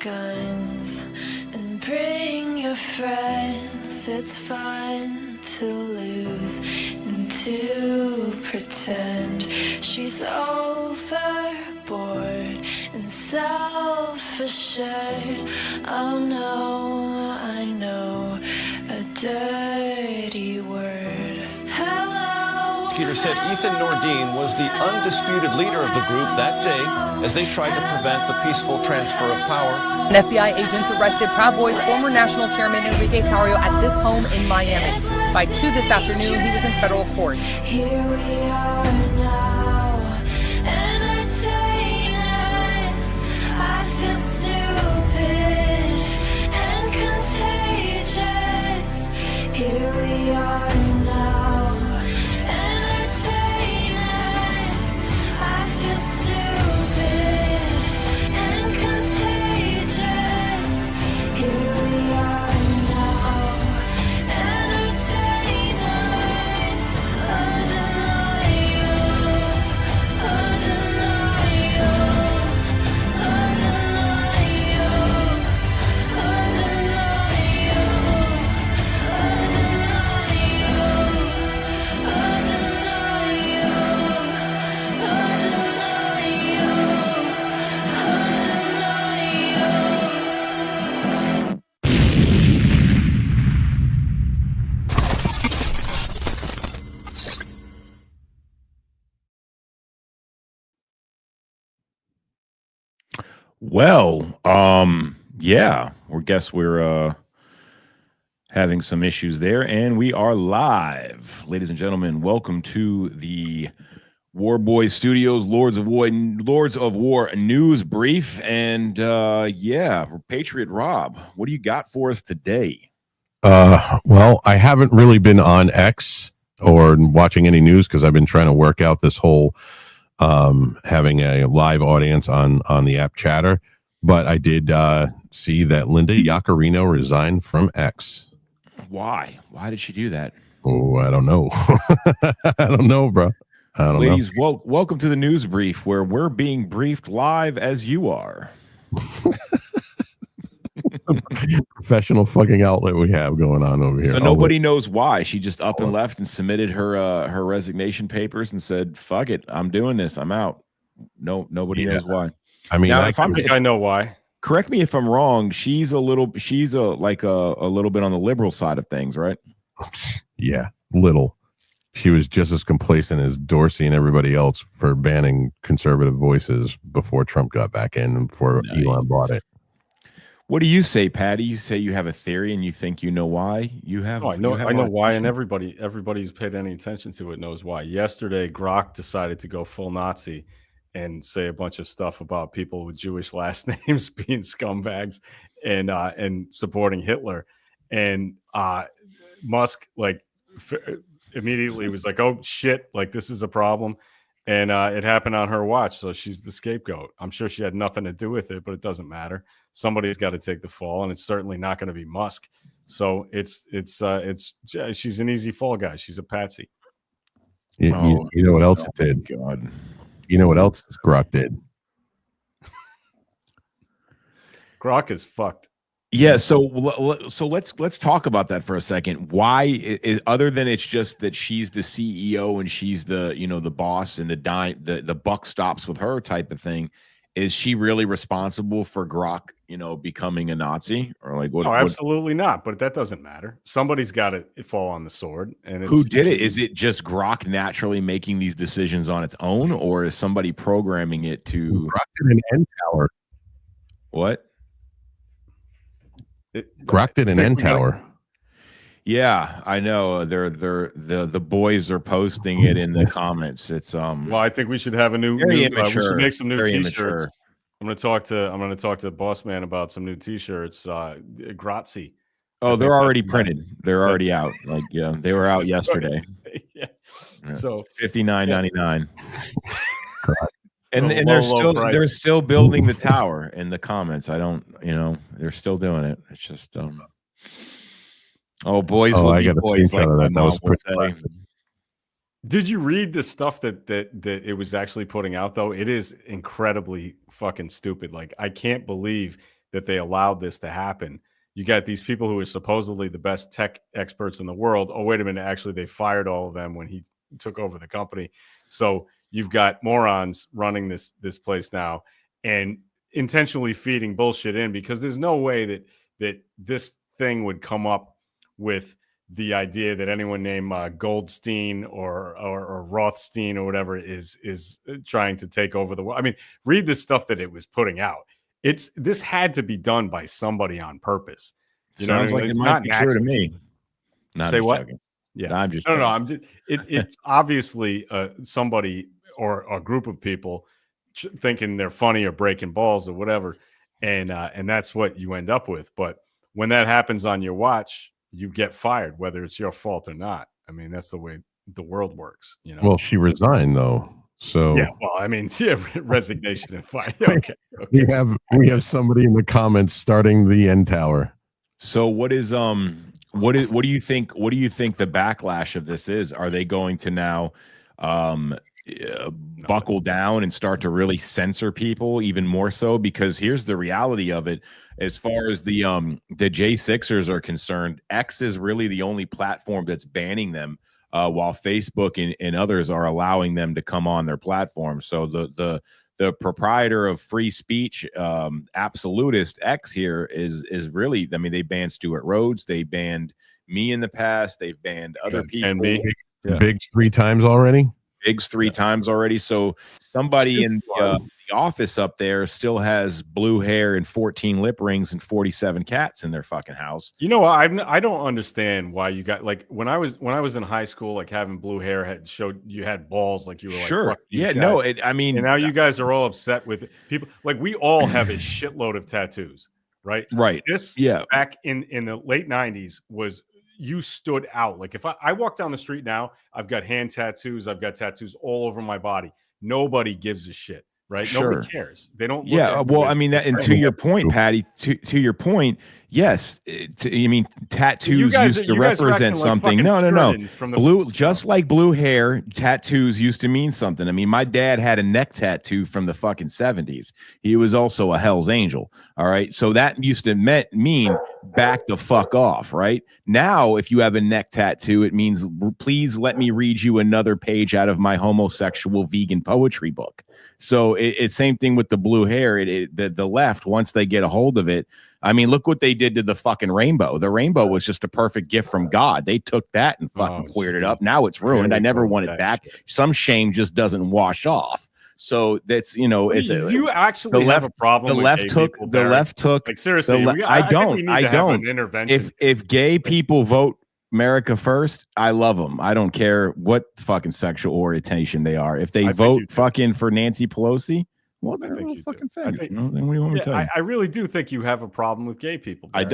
guns and bring your friends. It's fun to lose and to pretend she's overboard and self-assured. Oh no, I know a dirty word. Hello. Prosecutor said Ethan Nordine was the undisputed leader of the group that day as they tried to prevent the peaceful transfer of power. And FBI agents arrested Proud Boys former national chairman Enrique Tarrio at this home in Miami. By 2 this afternoon, he was in federal court. Here we are now, entertainers. I feel stupid and contagious. Here we are now, entertainers. I feel stupid and contagious. Here we are now, entertainers. Well, yeah, we're having some issues there, and we are live. Ladies and gentlemen, welcome to the War Boys Studios Lords of War news brief. And yeah, Patriot Rob, what do you got for us today? Well, I haven't really been on X or watching any news because I've been trying to work out this whole having a live audience on the app Chatter, but I did see that Linda Yaccarino resigned from X. Why did she do that? Oh, I don't know. I don't know, bro. I don't Ladies, know. Welcome to the news brief, where we're being briefed live as you are. Professional fucking outlet we have going on over here. So nobody knows why. She just up and left and submitted her resignation papers and said, "Fuck it, I'm doing this. I'm out." Nobody knows why. I mean, now, I think I know why. Correct me if I'm wrong. She's a little bit on the liberal side of things, right? Yeah, little. She was just as complacent as Dorsey and everybody else for banning conservative voices before Trump got back in and before Elon bought it. What do you say, Patty? You say you have a theory and you think you know why. You have. I know why, and everybody who's paid any attention to it knows why. Yesterday, Grok decided to go full Nazi and say a bunch of stuff about people with Jewish last names being scumbags and supporting Hitler. And Musk immediately was like, "Oh shit! Like this is a problem." And it happened on her watch, so she's the scapegoat. I'm sure she had nothing to do with it, but it doesn't matter. Somebody's got to take the fall, and it's certainly not going to be Musk. So she's an easy fall guy. She's a patsy. You know what else it did? God. You know what else Grok did? Grok is fucked. Yeah, so let's talk about that for a second. Why, other than it's just that she's the CEO and she's the the boss and the buck stops with her type of thing, is she really responsible for Grok becoming a Nazi or like what? No, absolutely not. But that doesn't matter. Somebody's got to fall on the sword. And who did it? Is it just Grok naturally making these decisions on its own, or is somebody programming it to? Grok did an N tower. What? Grok did an N tower. Yeah, I know. The boys are posting it in the comments. It's Well, I think we should have a new. Very we should make some new T-shirts. Immature. I'm going to talk to Boss Man about some new T-shirts. Grazie. Oh, they're already printed. They're already out. Like they were out yesterday. Yeah. So $59.99. And they're still building the tower in the comments. I don't, they're still doing it. It's just boys will be boys, like my mom would say. Did you read the stuff that it was actually putting out though? It is incredibly fucking stupid. Like I can't believe that they allowed this to happen. You got these people who are supposedly the best tech experts in the world. Oh, wait a minute. Actually, they fired all of them when he took over the company. So you've got morons running this place now and intentionally feeding bullshit in, because there's no way that this thing would come up with the idea that anyone named Goldstein or Rothstein or whatever is trying to take over the world. I mean, read the stuff that it was putting out. This had to be done by somebody on purpose. You Sounds know, like it's it not might be true to me. No, Say what? Joking. Yeah, No, I'm just no. joking. I'm just. It's obviously somebody or a group of people thinking they're funny or breaking balls or whatever, and that's what you end up with. But when that happens on your watch, you get fired, whether it's your fault or not. I mean, that's the way the world works. You know. Well, she resigned though. So Yeah, well, I mean, yeah, resignation and fire. Okay. we have somebody in the comments starting the end tower. So what do you think the backlash of this is? Are they going to now buckle down and start to really censor people even more so? Because here's the reality of it. As far as the J6ers are concerned, X is really the only platform that's banning them, while Facebook and others are allowing them to come on their platform. So the proprietor of free speech, absolutist X here is really, I mean, they banned Stuart Rhodes, they banned me in the past, they've banned other people. And me. Yeah. Biggs 3 times already. Biggs 3 times already. So somebody in the office up there still has blue hair and 14 lip rings and 47 cats in their fucking house. You know, I don't understand why you got, like, when I was in high school, like, having blue hair showed you had balls, like you were like, Sure. fuck these Yeah, guys. no, I mean, and now you guys are all upset with people. Like, we all have a shitload of tattoos, right? right. This back in the late 90s was, you stood out. Like, if I walk down the street now, I've got hand tattoos, I've got tattoos all over my body. Nobody gives a shit. Right? Sure. Nobody cares. They don't. Yeah. Well, I mean, that, and to your point, Patty, to your point, yes. I mean, tattoos used to represent something. No. Blue, just like blue hair, tattoos used to mean something. I mean, my dad had a neck tattoo from the fucking 70s. He was also a Hell's Angel. All right. So that used to mean back the fuck off. Right now, if you have a neck tattoo, it means please let me read you another page out of my homosexual vegan poetry book. So it's same thing with the blue hair. The left, once they get a hold of it, I mean, look what they did to the fucking rainbow. The rainbow was just a perfect gift from God. They took that and fucking cleared it up. Now it's ruined. I never want it back. Some shame just doesn't wash off. So that's, you know, it's you actually the left, have a problem. The left took like, seriously. I don't. An intervention. If gay people vote America first, I love them. I don't care what fucking sexual orientation they are. If they vote fucking for Nancy Pelosi, well, they're all fucking faggots. Then what do you want me to tell you? I really do think you have a problem with gay people, Barry. I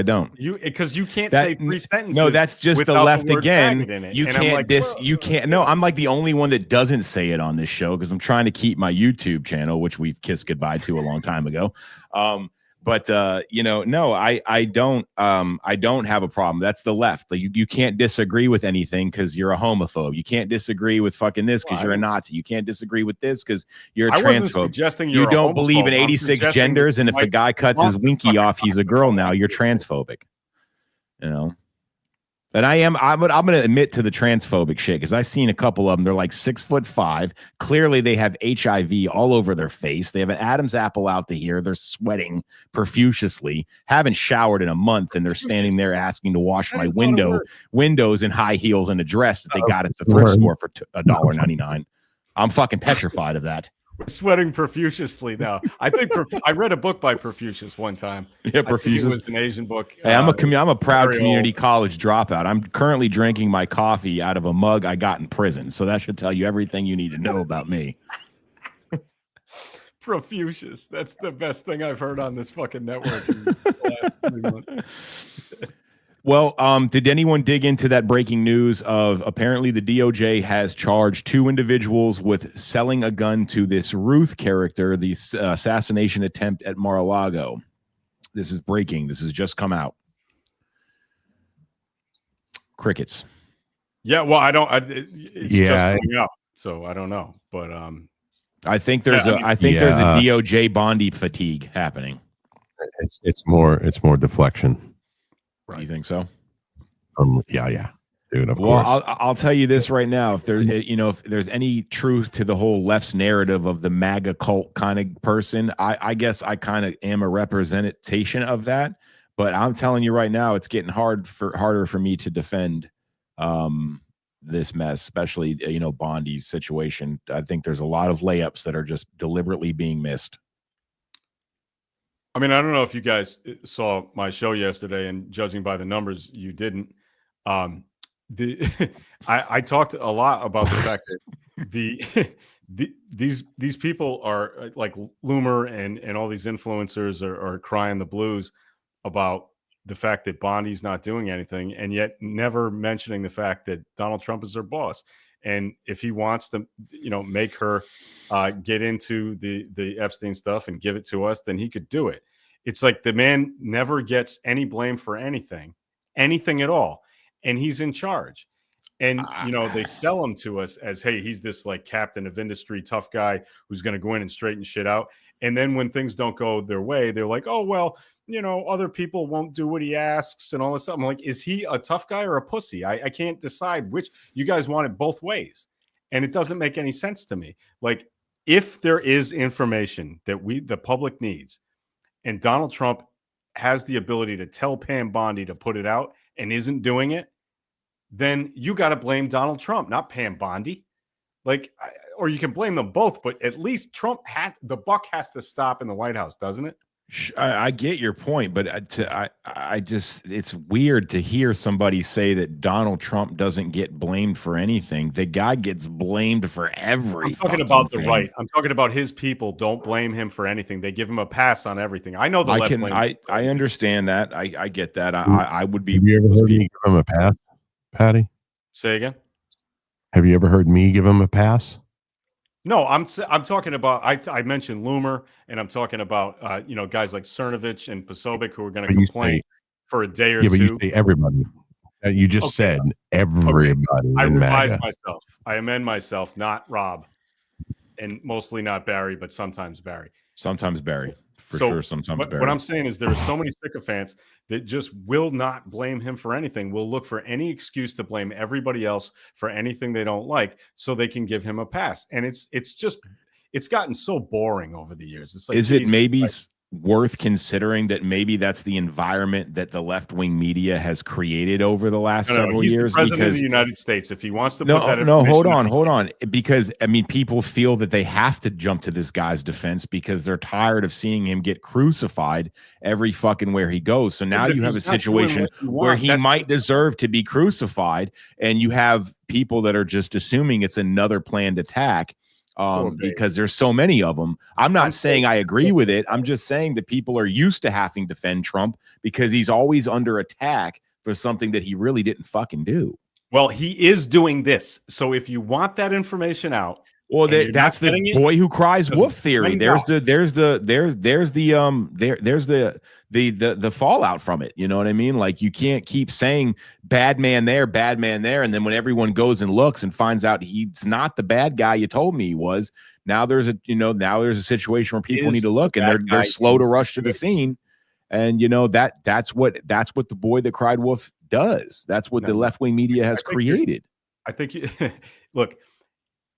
don't. You, because you can't say 3 sentences. No, that's just the left again. You and can't like, you can't. No, I'm like the only one that doesn't say it on this show because I'm trying to keep my YouTube channel, which we've kissed goodbye to a long time ago. But you know, no, I don't have a problem. That's the left. Like, you can't disagree with anything because you're a homophobe. You can't disagree with fucking this because you're a Nazi. You can't disagree with this because you're a transphobe. You don't believe in 86 genders, and if a guy cuts his winky off, he's a girl now. You're transphobic. You know. And I'm going to admit to the transphobic shit because I've seen a couple of them. They're like 6'5". Clearly, they have HIV all over their face. They have an Adam's apple out to here. They're sweating profusely. Haven't showered in a month, and they're standing there asking to wash my windows in high heels and a dress that they got at the thrift store for $1.99. I'm fucking petrified of that. Sweating profusely now. I think I read a book by Perfucius one time. Yeah, Perfucius was an Asian book. Hey, I'm a proud community college dropout. I'm currently drinking my coffee out of a mug I got in prison. So that should tell you everything you need to know about me. Perfucius. That's the best thing I've heard on this fucking network. Well, did anyone dig into that breaking news of apparently the DOJ has charged 2 individuals with selling a gun to this Ruth character, the assassination attempt at Mar-a-Lago? This is breaking. This has just come out. Crickets. Yeah, well, I don't. It's just coming out, so I don't know. But I think there's there's a DOJ Bondi fatigue happening. It's more deflection. Do you think so? Yeah, dude. Of Well, course. I'll tell you this right now. If there, if there's any truth to the whole left's narrative of the MAGA cult kind of person, I guess I kind of am a representation of that. But I'm telling you right now, it's getting harder for me to defend this mess, especially Bondi's situation. I think there's a lot of layups that are just deliberately being missed. I mean, I don't know if you guys saw my show yesterday, and judging by the numbers, you didn't. I talked a lot about the fact that these people are like Loomer and all these influencers are crying the blues about the fact that Bondi's not doing anything, and yet never mentioning the fact that Donald Trump is their boss. And if he wants to, make her get into the Epstein stuff and give it to us, then he could do it. It's like the man never gets any blame for anything at all. And he's in charge. And, they sell him to us as, hey, he's this like captain of industry, tough guy who's going to go in and straighten shit out. And then when things don't go their way, they're like, oh, well, other people won't do what he asks and all this stuff. I'm like, is he a tough guy or a pussy? I can't decide which. You guys want it both ways. And it doesn't make any sense to me. Like, if there is information that the public needs, and Donald Trump has the ability to tell Pam Bondi to put it out and isn't doing it, then you got to blame Donald Trump, not Pam Bondi. Like, or you can blame them both, but at least the buck has to stop in the White House, doesn't it? I get your point, but it's weird to hear somebody say that Donald Trump doesn't get blamed for anything. The guy gets blamed for everything. I'm talking about the right. I'm talking about his people don't blame him for anything. They give him a pass on everything. I know the left blame. I understand that. I get that. I would be. Have you ever heard me give him a pass, Patty? Say again. Have you ever heard me give him a pass? No, I'm talking about. I mentioned Loomer, and I'm talking about guys like Cernovich and Posobiec who are going to complain for a day or two. But you say everybody. You just said everybody. Okay. I revise myself. I amend myself, not Rob, and mostly not Barry, but sometimes Barry. Sometimes Barry. For sure, sometimes Barry. What I'm saying is there are so many sycophants that just will not blame him for anything, will look for any excuse to blame everybody else for anything they don't like so they can give him a pass. And it's gotten so boring over the years. It's like, is it maybe worth considering that maybe that's the environment that the left-wing media has created over the last several years? The president of the United States, if he wants to put that hold on. Because I mean, people feel that they have to jump to this guy's defense because they're tired of seeing him get crucified every fucking where he goes. So now you have a situation where he might deserve to be crucified, and you have people that are just assuming it's another planned attack. Because there's so many of them. I'm not saying I agree with it. I'm just saying that people are used to having to defend Trump because he's always under attack for something that he really didn't fucking do. Well, he is doing this. So if you want that information out, well, that's the boy who cries wolf theory. There's the fallout from it. You know what I mean? Like, you can't keep saying bad man there, and then when everyone goes and looks and finds out he's not the bad guy you told me he was, now there's a situation where people need to look, and they're slow to rush to the scene. And that's what the boy that cried wolf does. That's what the left-wing media has created. I think look,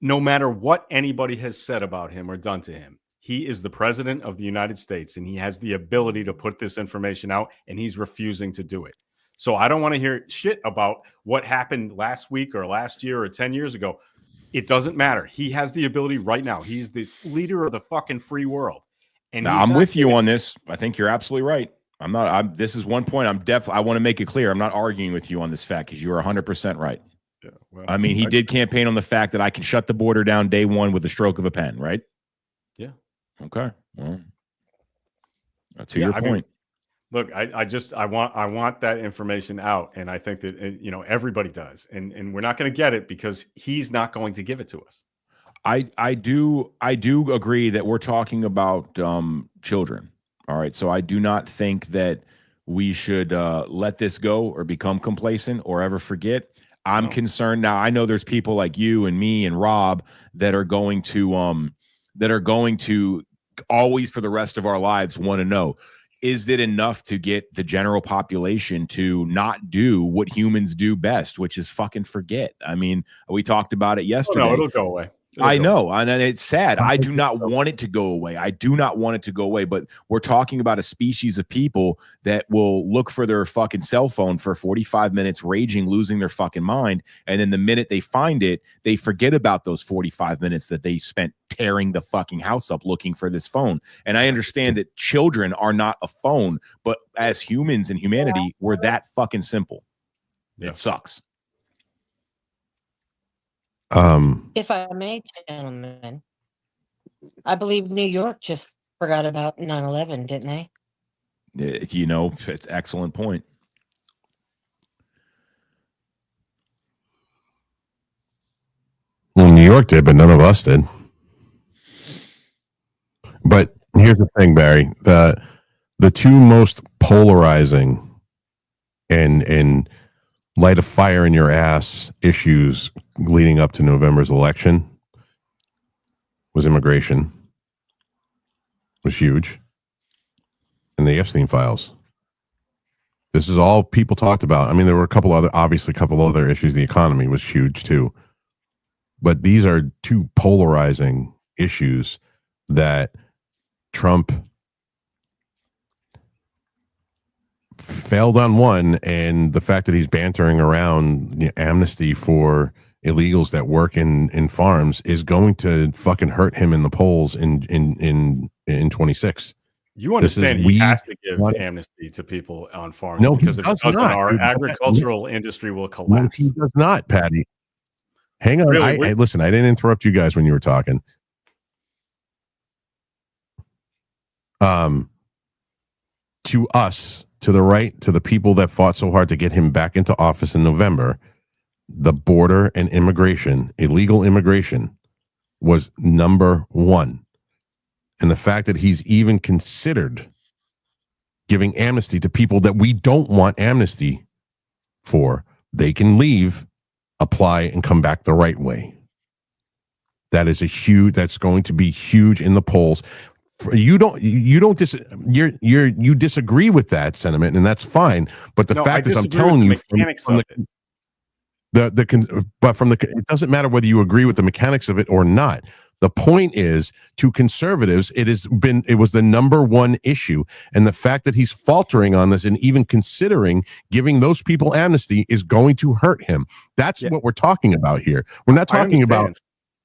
no matter what anybody has said about him or done to him, he is the president of the United States, and he has the ability to put this information out, and he's refusing to do it. So I don't want to hear shit about what happened last week or last year or 10 years ago. It doesn't matter. He has the ability right now. He's the leader of the fucking free world. And I'm with you on this. I think you're absolutely right. This is one point I want to make it clear. I'm not arguing with you on this fact because you are 100% right. Yeah, well, I mean, he did campaign on the fact that I can shut the border down day one with a stroke of a pen, right? Yeah. Okay. Well, to your point. Mean, look, I want that information out, and I think that everybody does, and we're not going to get it because he's not going to give it to us. I do agree that we're talking about children. All right, so I do not think that we should let this go or become complacent or ever forget. I'm concerned now. I know there's people like you and me and Rob that are going to always for the rest of our lives want to know, is it enough to get the general population to not do what humans do best, which is fucking forget? I mean, we talked about it yesterday. No, it'll go away. I know, and it's sad. I do not want it to go away. I do not want it to go away, but we're talking about a species of people that will look for their fucking cell phone for 45 minutes, raging, losing their fucking mind, and then the minute they find it, they forget about those 45 minutes that they spent tearing the fucking house up looking for this phone. And I understand that children are not a phone, but as humans and humanity, we're that fucking simple. Yeah. It sucks. If I may, gentlemen, I believe New York just forgot about 9/11, didn't they? You know, it's an excellent point. Well, New York did, but none of us did. But here's the thing, Barry. The two most polarizing and light a fire in your ass issues leading up to November's election was immigration, was huge, and the Epstein files. This is all people talked about. I mean, there were a couple other issues. The economy was huge too. But these are two polarizing issues that Trump failed on one, and the fact that he's bantering around amnesty for illegals that work in farms is going to fucking hurt him in the polls in 26. You understand he has to give amnesty to people on farms. No, because if he doesn't, our agricultural industry will collapse. No, he does not, Patty. Hang on. Really? Listen, I didn't interrupt you guys when you were talking. To us, to the right, to the people that fought so hard to get him back into office in November, the border and immigration, illegal immigration, was number one. And the fact that he's even considered giving amnesty to people that we don't want amnesty for, they can leave, apply, and come back the right way. That is that's going to be huge in the polls. You disagree with that sentiment, and that's fine. But the fact is, I'm telling you, it doesn't matter whether you agree with the mechanics of it or not. The point is, to conservatives, it was the number one issue, and the fact that he's faltering on this and even considering giving those people amnesty is going to hurt him. That's what we're talking about here. We're not talking about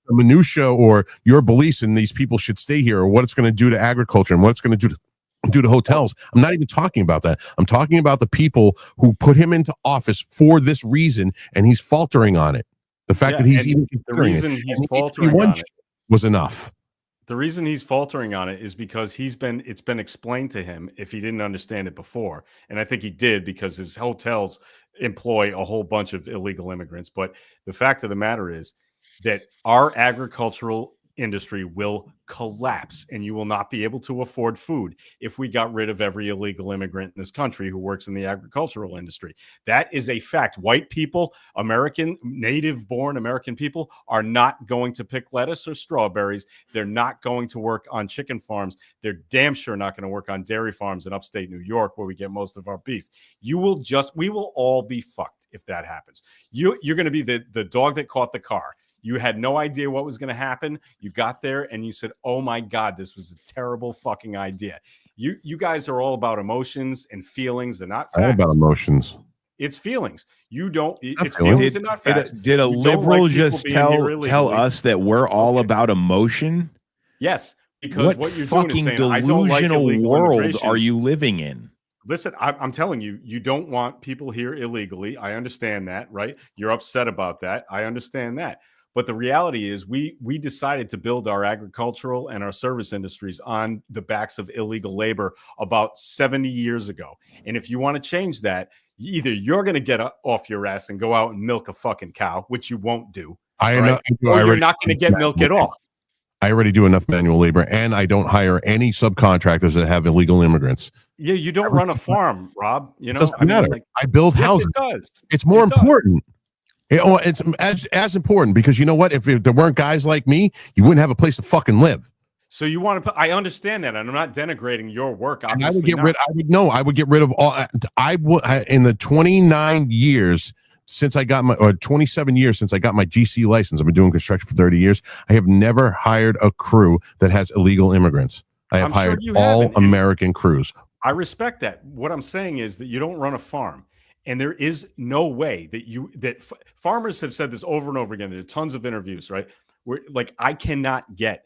the minutia or your beliefs in these people should stay here, or what it's going to do to agriculture and what it's going to do to hotels. I'm not even talking about that. I'm talking about the people who put him into office for this reason, and he's faltering on it. The fact that he's even considering the reason he's faltering on it was enough. The reason he's faltering on it is because it's been explained to him if he didn't understand it before. And I think he did, because his hotels employ a whole bunch of illegal immigrants. But the fact of the matter is that our agricultural industry will collapse, and you will not be able to afford food if we got rid of every illegal immigrant in this country who works in the agricultural industry. That is a fact. White people, native-born American people, are not going to pick lettuce or strawberries. They're not going to work on chicken farms. They're damn sure not going to work on dairy farms in upstate New York, where we get most of our beef. We will all be fucked if that happens. You're going to be the dog that caught the car. You had no idea what was going to happen. You got there and you said, "Oh my God, this was a terrible fucking idea." You guys are all about emotions and feelings, and not facts. All about emotions. It's feelings. It's feelings. feelings and not facts. Did a liberal just tell us that we're all about emotion? Yes, because what you're doing is saying, I don't like delusional illegal world immigration. are you living in? Listen, I'm telling you, you don't want people here illegally. I understand that, right? You're upset about that. I understand that. But the reality is we decided to build our agricultural and our service industries on the backs of illegal labor about 70 years ago. And if you want to change that, either you're going to get off your ass and go out and milk a fucking cow, which you won't do, or you're not going to get milk at all. I already do enough manual labor, and I don't hire any subcontractors that have illegal immigrants. Yeah, you don't run a farm, Rob. You know, it doesn't matter. I build houses. Yes, it does. It's more important. It's as important, because you know what? If there weren't guys like me, you wouldn't have a place to fucking live. So you want to? I understand that, and I'm not denigrating your work. And I Obviously, would get not. rid. I would get rid of all. I would in the 29 years since I got or 27 years since I got my GC license. I've been doing construction for 30 years. I have never hired a crew that has illegal immigrants. I have I'm sure hired you all haven't, and American crews. I respect that. What I'm saying is that you don't run a farm, and there is no way that farmers have said this over and over again. There are tons of interviews, right? Where like I cannot get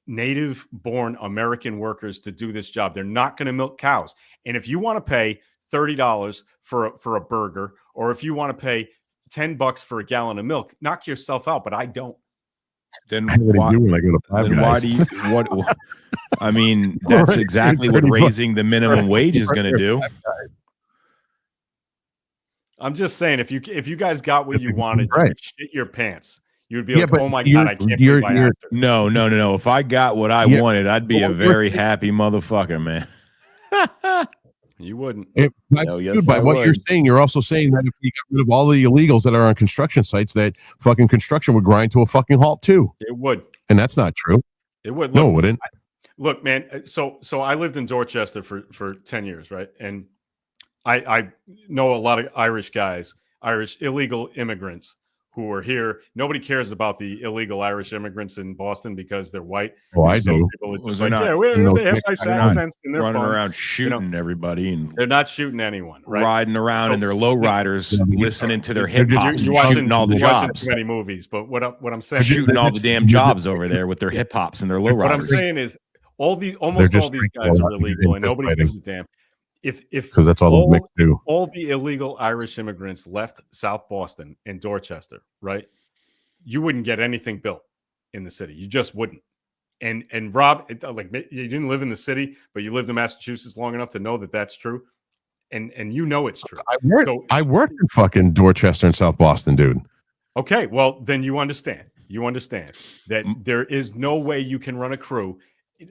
native-born American workers to do this job. They're not going to milk cows, and if you want to pay $30 for a burger, or if you want to pay $10 for a gallon of milk, knock yourself out. But I don't. Then What do why, I do when I go to Five then why Guys? do you what? I mean, that's Right. exactly what raising the minimum wage is going to do. I'm just saying, if you guys got what you wanted, you Right. would shit your pants. You would be Yeah, like, but "Oh my you're- god, I can't you're- believe I you're- have to." No. If I got what I Yeah. wanted, I'd be a Well, very happy motherfucker, man. You wouldn't. Hell, yes, By I what you're would. saying, you're also saying that if we got rid of all the illegals that are on construction sites, that fucking construction would grind to a fucking halt too. It would. And that's not true. It would. No, it Look, wouldn't. look, man. So I lived in Dorchester for 10 years, right? And I know a lot of Irish guys, Irish illegal immigrants who are here. Nobody cares about the illegal Irish immigrants in Boston because they're white. Oh, I So do. people are Well, just they're like, not- yeah, they're they have not- nice they're not accents and they're Running fun. around shooting everybody and They're not shooting anyone, right? riding around in their low riders, Yeah, but listening to their they're hip just- hops, You're and shooting all the you're watching jobs, too many movies. But what I'm saying, shooting all the damn jobs over there with their hip hops and their low what I'm riders. saying is almost They're all just these drinking guys a are lot of illegal, and fist nobody fighting. gives a damn. If Because that's all the mix do. all the illegal Irish immigrants left South Boston and Dorchester, right? You wouldn't get anything built in the city. You just wouldn't. And Rob, like you didn't live in the city, but you lived in Massachusetts long enough to know that that's true, and you know it's true. I worked in fucking Dorchester and South Boston, dude. Okay, well then you understand. You understand that there is no way you can run a crew,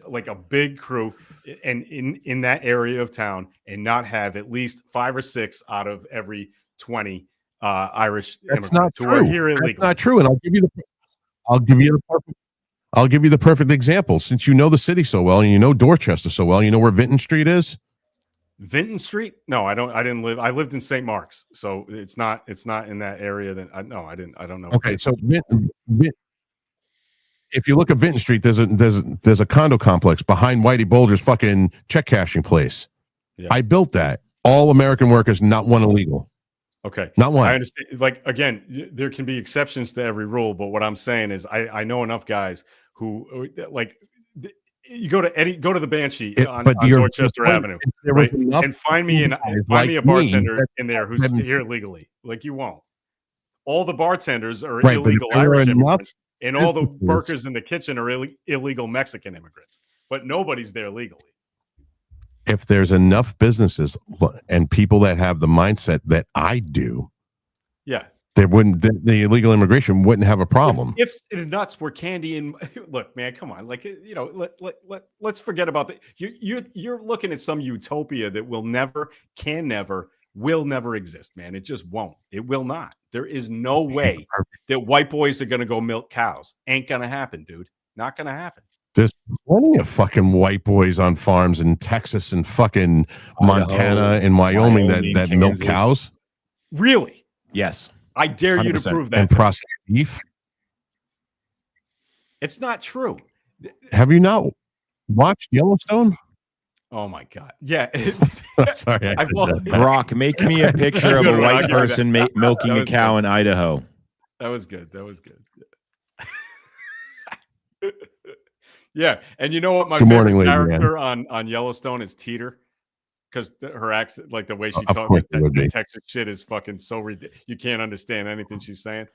like a big crew, and in that area of town, and not have at least 5 or 6 out of every 20 Irish That's immigrants not who are true. here That's illegally. not true. And I'll give you the perfect example. Since you know the city so well and you know Dorchester so well, you know where Vinton Street is? Vinton Street? No, I don't. I didn't live. I lived in St. Mark's, so it's not in that area. That I didn't. I don't know. Okay, so if you look at Vinton Street, there's a condo complex behind Whitey Bulger's fucking check cashing place. Yeah. I built that. All American workers, not one illegal. Okay, Not one. I understand. Like again, there can be exceptions to every rule, but what I'm saying is, I know enough guys who like. You go to the Banshee on Dorchester Avenue, right? And find me a bartender in there who's here legally. Like you won't. All the bartenders are Right, but if illegal there were Irish enough immigrants, and all the businesses- workers in the kitchen are illegal Mexican immigrants. But nobody's there legally. If there's enough businesses and people that have the mindset that I do, Yeah. there wouldn't the illegal immigration wouldn't have a problem. If the nuts were candy and look, man, come on, like let's forget about that. You're looking at some utopia that will never exist, man. It just won't. It will not. There is no way that white boys are gonna go milk cows. Ain't gonna happen, dude. Not gonna happen. There's plenty of fucking white boys on farms in Texas and fucking Montana and Wyoming that milk Kansas. cows Really? Yes. I dare you to 100%. prove that. and processed beef. It's not true. Have you not watched Yellowstone? Oh my god. Yeah. Sorry, I've lost- Brock, make me a picture of a Good one, I'll white give you that. person milking That a was cow good. in Idaho. That was good. Yeah, and you know what? My Good favorite morning, Lady Ann. character on Yellowstone is Teeter, because her accent, like the way she Of talks, course like it would the be. Texas shit is fucking so ridiculous. You can't understand anything she's saying,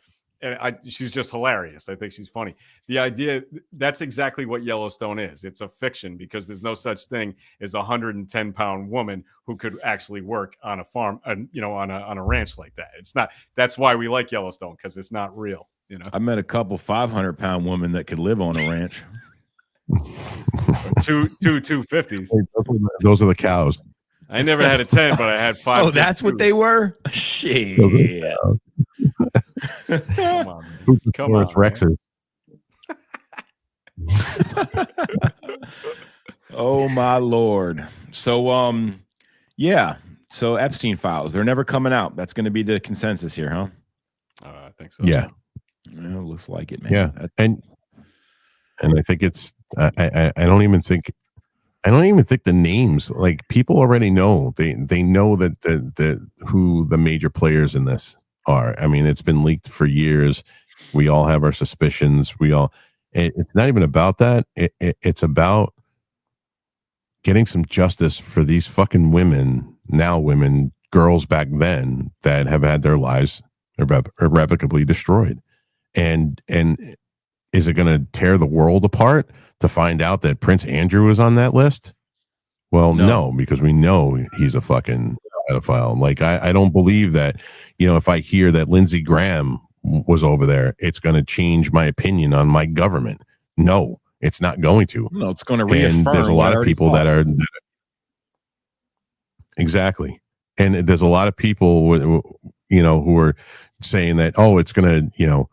and she's just hilarious. I think she's funny. The idea that's exactly what Yellowstone is. It's a fiction because there's no such thing as a 110-pound woman who could actually work on a farm, and on a ranch like that. It's not. That's why we like Yellowstone, because it's not real. I met a couple 500-pound women that could live on a ranch. two 250s. Those are the cows. I never had a 10, but I had 5. Oh, that's what they were? Shit. Come on, man. Come on, Rexes. Oh my lord. So yeah. So Epstein files, they're never coming out. That's going to be the consensus here, huh? I think so. Yeah. Well, looks like it, man. Yeah. That's- And I think it's I don't even think the names, like, people already know. They know that the who the major players in this are. I mean, it's been leaked for years. We all have our suspicions. It's not even about that. It's about getting some justice for these fucking women, girls back then, that have had their lives irrevocably destroyed. And is it going to tear the world apart to find out that Prince Andrew is on that list? Well, no, because we know he's a fucking pedophile. Like, I don't believe that, if I hear that Lindsey Graham was over there, it's going to change my opinion on my government. No, it's not going to. No, it's going to reaffirm. And there's a lot of people that are exactly. And there's a lot of people, who are saying that, oh, it's going to,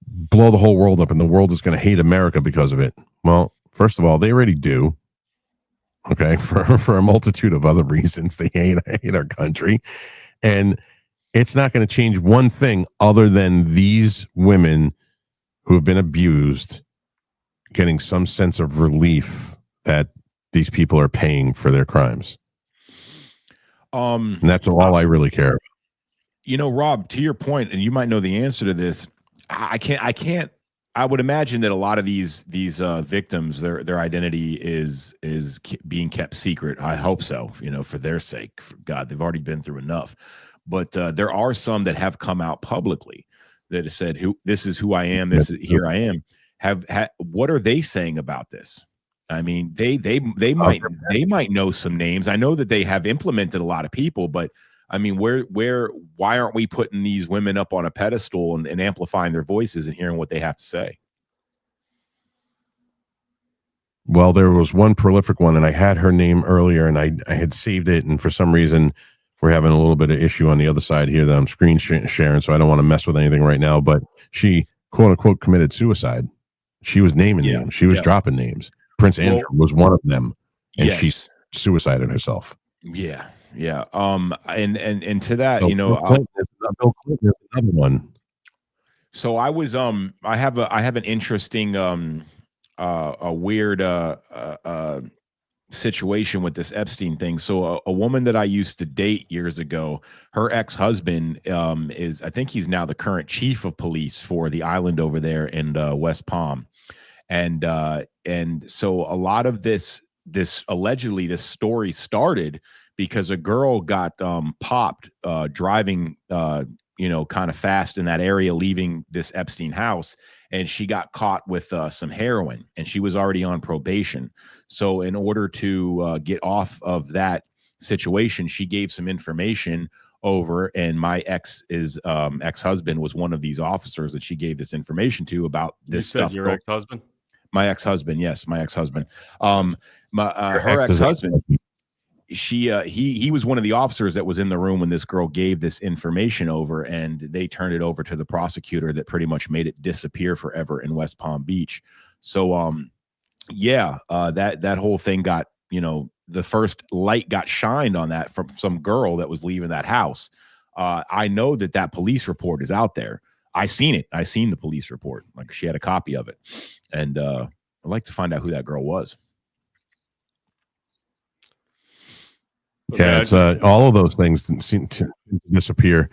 blow the whole world up and the world is going to hate America because of it. Well, first of all, they already do. Okay. For a multitude of other reasons, they hate our country. And it's not going to change one thing other than these women who have been abused getting some sense of relief that these people are paying for their crimes. And that's all I really care about. Rob, to your point, and you might know the answer to this, I would imagine that a lot of these victims, their identity is being kept secret. I hope so, for their sake. For God, they've already been through enough. But there are some that have come out publicly that have said, this is who I am. Here I am. What are they saying about this? I mean, they might know some names. I know that they have implemented a lot of people, but I mean, why aren't we putting these women up on a pedestal and amplifying their voices and hearing what they have to say? Well, there was one prolific one, and I had her name earlier, and I had saved it, and for some reason, we're having a little bit of issue on the other side here that I'm screen sharing, so I don't want to mess with anything right now, but she, quote unquote, committed suicide. She was naming names. She was dropping names. Prince Andrew was one of them, and she suicided herself. Yeah. Yeah. And to that, Bill Clinton is another one. So I was I have an interesting a weird situation with this Epstein thing. So a woman that I used to date years ago, her ex-husband I think he's now the current chief of police for the island over there in West Palm. And so a lot of this allegedly this story started because a girl got popped driving kind of fast in that area, leaving this Epstein house, and she got caught with some heroin, and she was already on probation. So in order to get off of that situation, she gave some information over, and my ex-husband was one of these officers that she gave this information to about this stuff. Your ex-husband? My ex-husband, yes, my ex-husband. Her ex-husband. He was one of the officers that was in the room when this girl gave this information over, and they turned it over to the prosecutor that pretty much made it disappear forever in West Palm Beach. So that whole thing got, the first light got shined on that from some girl that was leaving that house. I know that police report is out there. I seen it. I seen the police report. Like, she had a copy of it, and I'd like to find out who that girl was. Yeah, it's all of those things seem to disappear.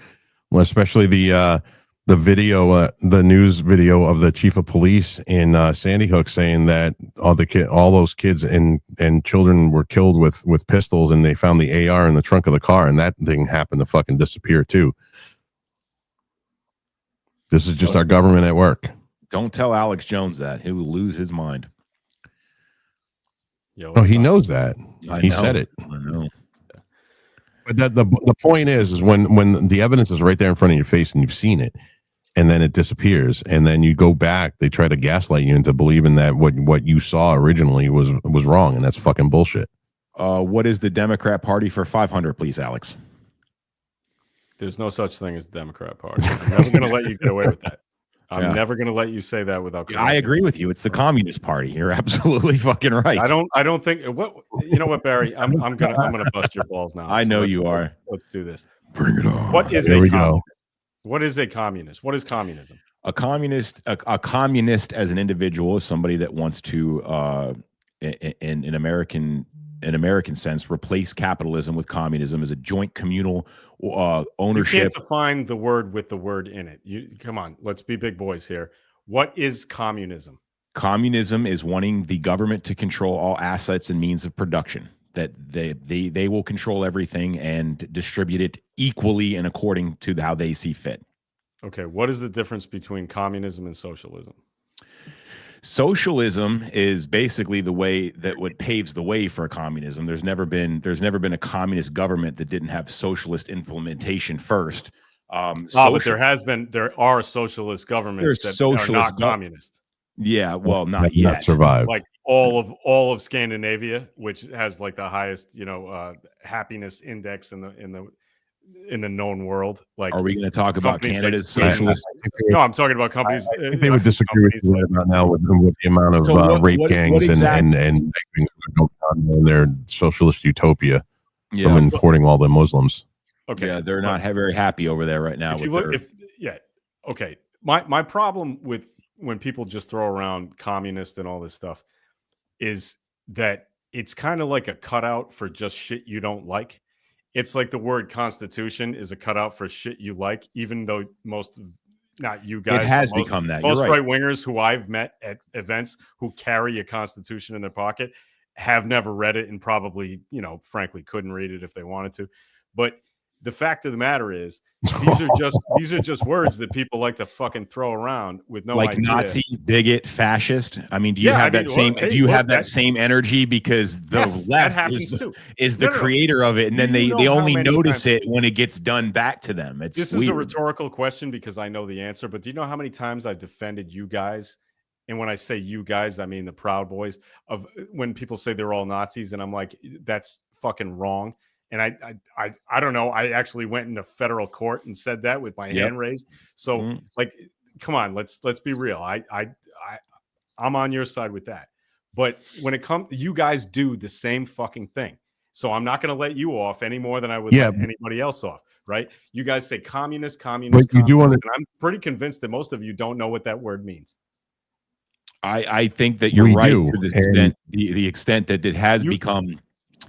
Well, especially the video, the news video of the chief of police in Sandy Hook saying that all those kids and children were killed with pistols, and they found the AR in the trunk of the car, and that thing happened to fucking disappear too. This is just our government at work. Don't tell Alex Jones that. He will lose his mind. He knows that. He said it. I know. But the point is when the evidence is right there in front of your face and you've seen it, and then it disappears, and then you go back, they try to gaslight you into believing that what you saw originally was wrong, and that's fucking bullshit. What is the Democrat Party for 500, please, Alex? There's no such thing as the Democrat Party. I'm never going to let you get away with that. I'm never going to let you say that without. I agree with you. It's the Communist Party. You're absolutely fucking right. I don't think what you know what, Barry. I'm gonna bust your balls now. I know you are. Let's do this. Bring it on. What is Here a we communist? go. What is a communist? What is communism? A communist as an individual is somebody that wants to, in an American sense, replace capitalism with communism as a joint communal ownership. You can't define the word with the word in it. You come on, let's be big boys here. What is communism? Communism is wanting the government to control all assets and means of production. That they will control everything and distribute it equally and according to how they see fit. Okay, what is the difference between communism and socialism? Socialism is basically the way that what paves the way for communism. There's never been a communist government that didn't have socialist implementation first. But there are socialist governments that are not communist. Yeah, well, not yet. Not survived. Like all of Scandinavia, which has like the highest, happiness index in the known world. Like, are we going to talk about Canada's socialist? No, I'm talking about companies. I think they would disagree with you right now with the amount of rape gangs and things that are going on in their socialist utopia from importing all the Muslims. Okay, yeah, they're not very happy over there right now. Okay. My problem with when people just throw around communist and all this stuff is that it's kind of like a cutout for just shit you don't like. It's like the word constitution is a cutout for shit you like, even though not you guys, it has become that. Most right wingers who I've met at events who carry a constitution in their pocket have never read it and probably, frankly, couldn't read it if they wanted to. But the fact of the matter is, these are just words that people like to fucking throw around with no idea. Nazi, bigot, fascist. I mean, do you have that same? Do you have that same energy? Because the left is the creator of it, and then they only notice it when it gets done back to them. This is a rhetorical question because I know the answer. But do you know how many times I've defended you guys? And when I say you guys, I mean the Proud Boys. Of when people say they're all Nazis, and I'm like, that's fucking wrong. And I don't know. I actually went into federal court and said that with my hand raised. So like, come on, let's be real. I'm on your side with that. But when it comes, you guys do the same fucking thing. So I'm not going to let you off any more than I would let anybody else off. Right? You guys say communist. But you do want to. And I'm pretty convinced that most of you don't know what that word means. I think that you're right to the extent that it has become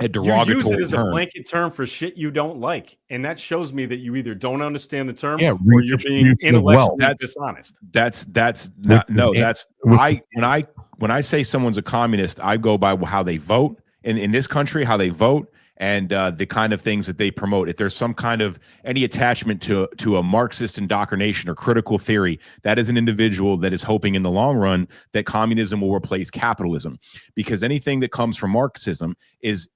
a derogatory term. You use it as a blanket term for shit you don't like, and that shows me that you either don't understand the term or you're being intellectually dishonest. When I say someone's a communist, I go by how they vote in this country, how they vote, and the kind of things that they promote. If there's some kind of any attachment to a Marxist indoctrination or critical theory, that is an individual that is hoping in the long run that communism will replace capitalism, because anything that comes from Marxism is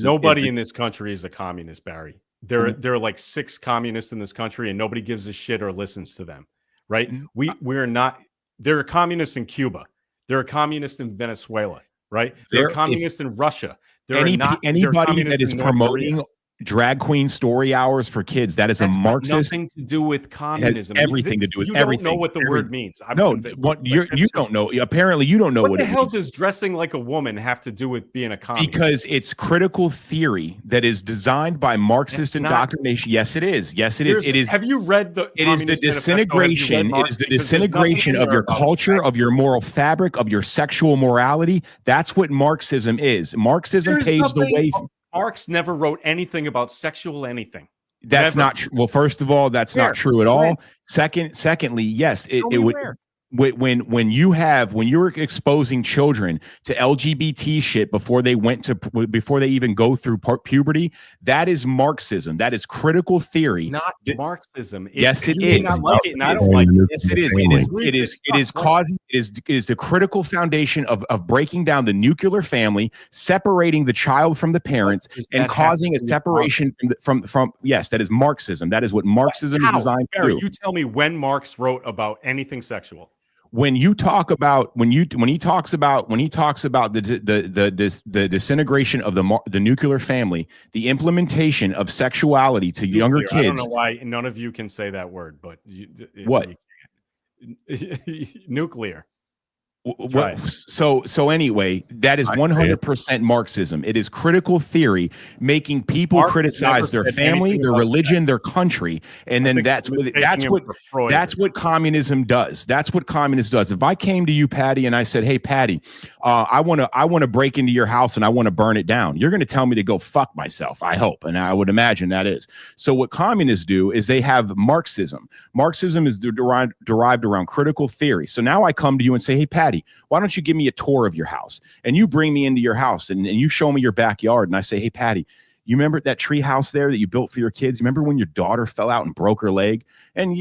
nobody in this country is a communist, Barry. There are like 6 communists in this country, and nobody gives a shit or listens to them. Right? We're not. There are communists in Cuba. There are communists in Venezuela. Right? There are communists in Russia. Anybody that is promoting drag queen story hours for kids, that is a Marxist. Nothing to do with communism. Everything to do with everything. You don't know what the word means. You don't know. Apparently, you don't know what the hell does dressing like a woman have to do with being a communist? Because it's critical theory that is designed by Marxist indoctrination. Yes, it is. Yes, it is. It is. Have you read the? It is the disintegration. It is the disintegration of your culture, of your moral fabric, of your sexual morality. That's what Marxism is. Marxism paves the way. Marx never wrote anything about sexual anything. That's not true. Well, first of all, that's not true at all. Secondly, yes, it would. When you're exposing children to LGBT shit before they even go through puberty, that is Marxism. That is critical theory. Not Marxism. Yes, it is. Not like it, and I don't like it. Yes, it is. It is the critical foundation of breaking down the nuclear family, separating the child from the parents, and causing a separation from. Yes, that is Marxism. That is what Marxism is designed to do. You tell me when Marx wrote about anything sexual. When he talks about the disintegration of the nuclear family, the implementation of sexuality to younger kids. I don't know why none of you can say that word, but what? nuclear. What, so anyway, that is 100% Marxism. It is critical theory, making people Marx criticize never their said family, anything their about religion, their country, and then think that's you're what mistaking him for Freud. that's what communism does. That's what communism does. If I came to you, Patty, and I said, "Hey, Patty, I want to break into your house and I want to burn it down," you're going to tell me to go fuck myself. I hope, and I would imagine that is. So what communists do is they have Marxism. Marxism is derived around critical theory. So now I come to you and say, "Hey, Patty, why don't you give me a tour of your house?" And you bring me into your house and you show me your backyard. And I say, "Hey, Patty, you remember that tree house there that you built for your kids? You remember when your daughter fell out and broke her leg?" And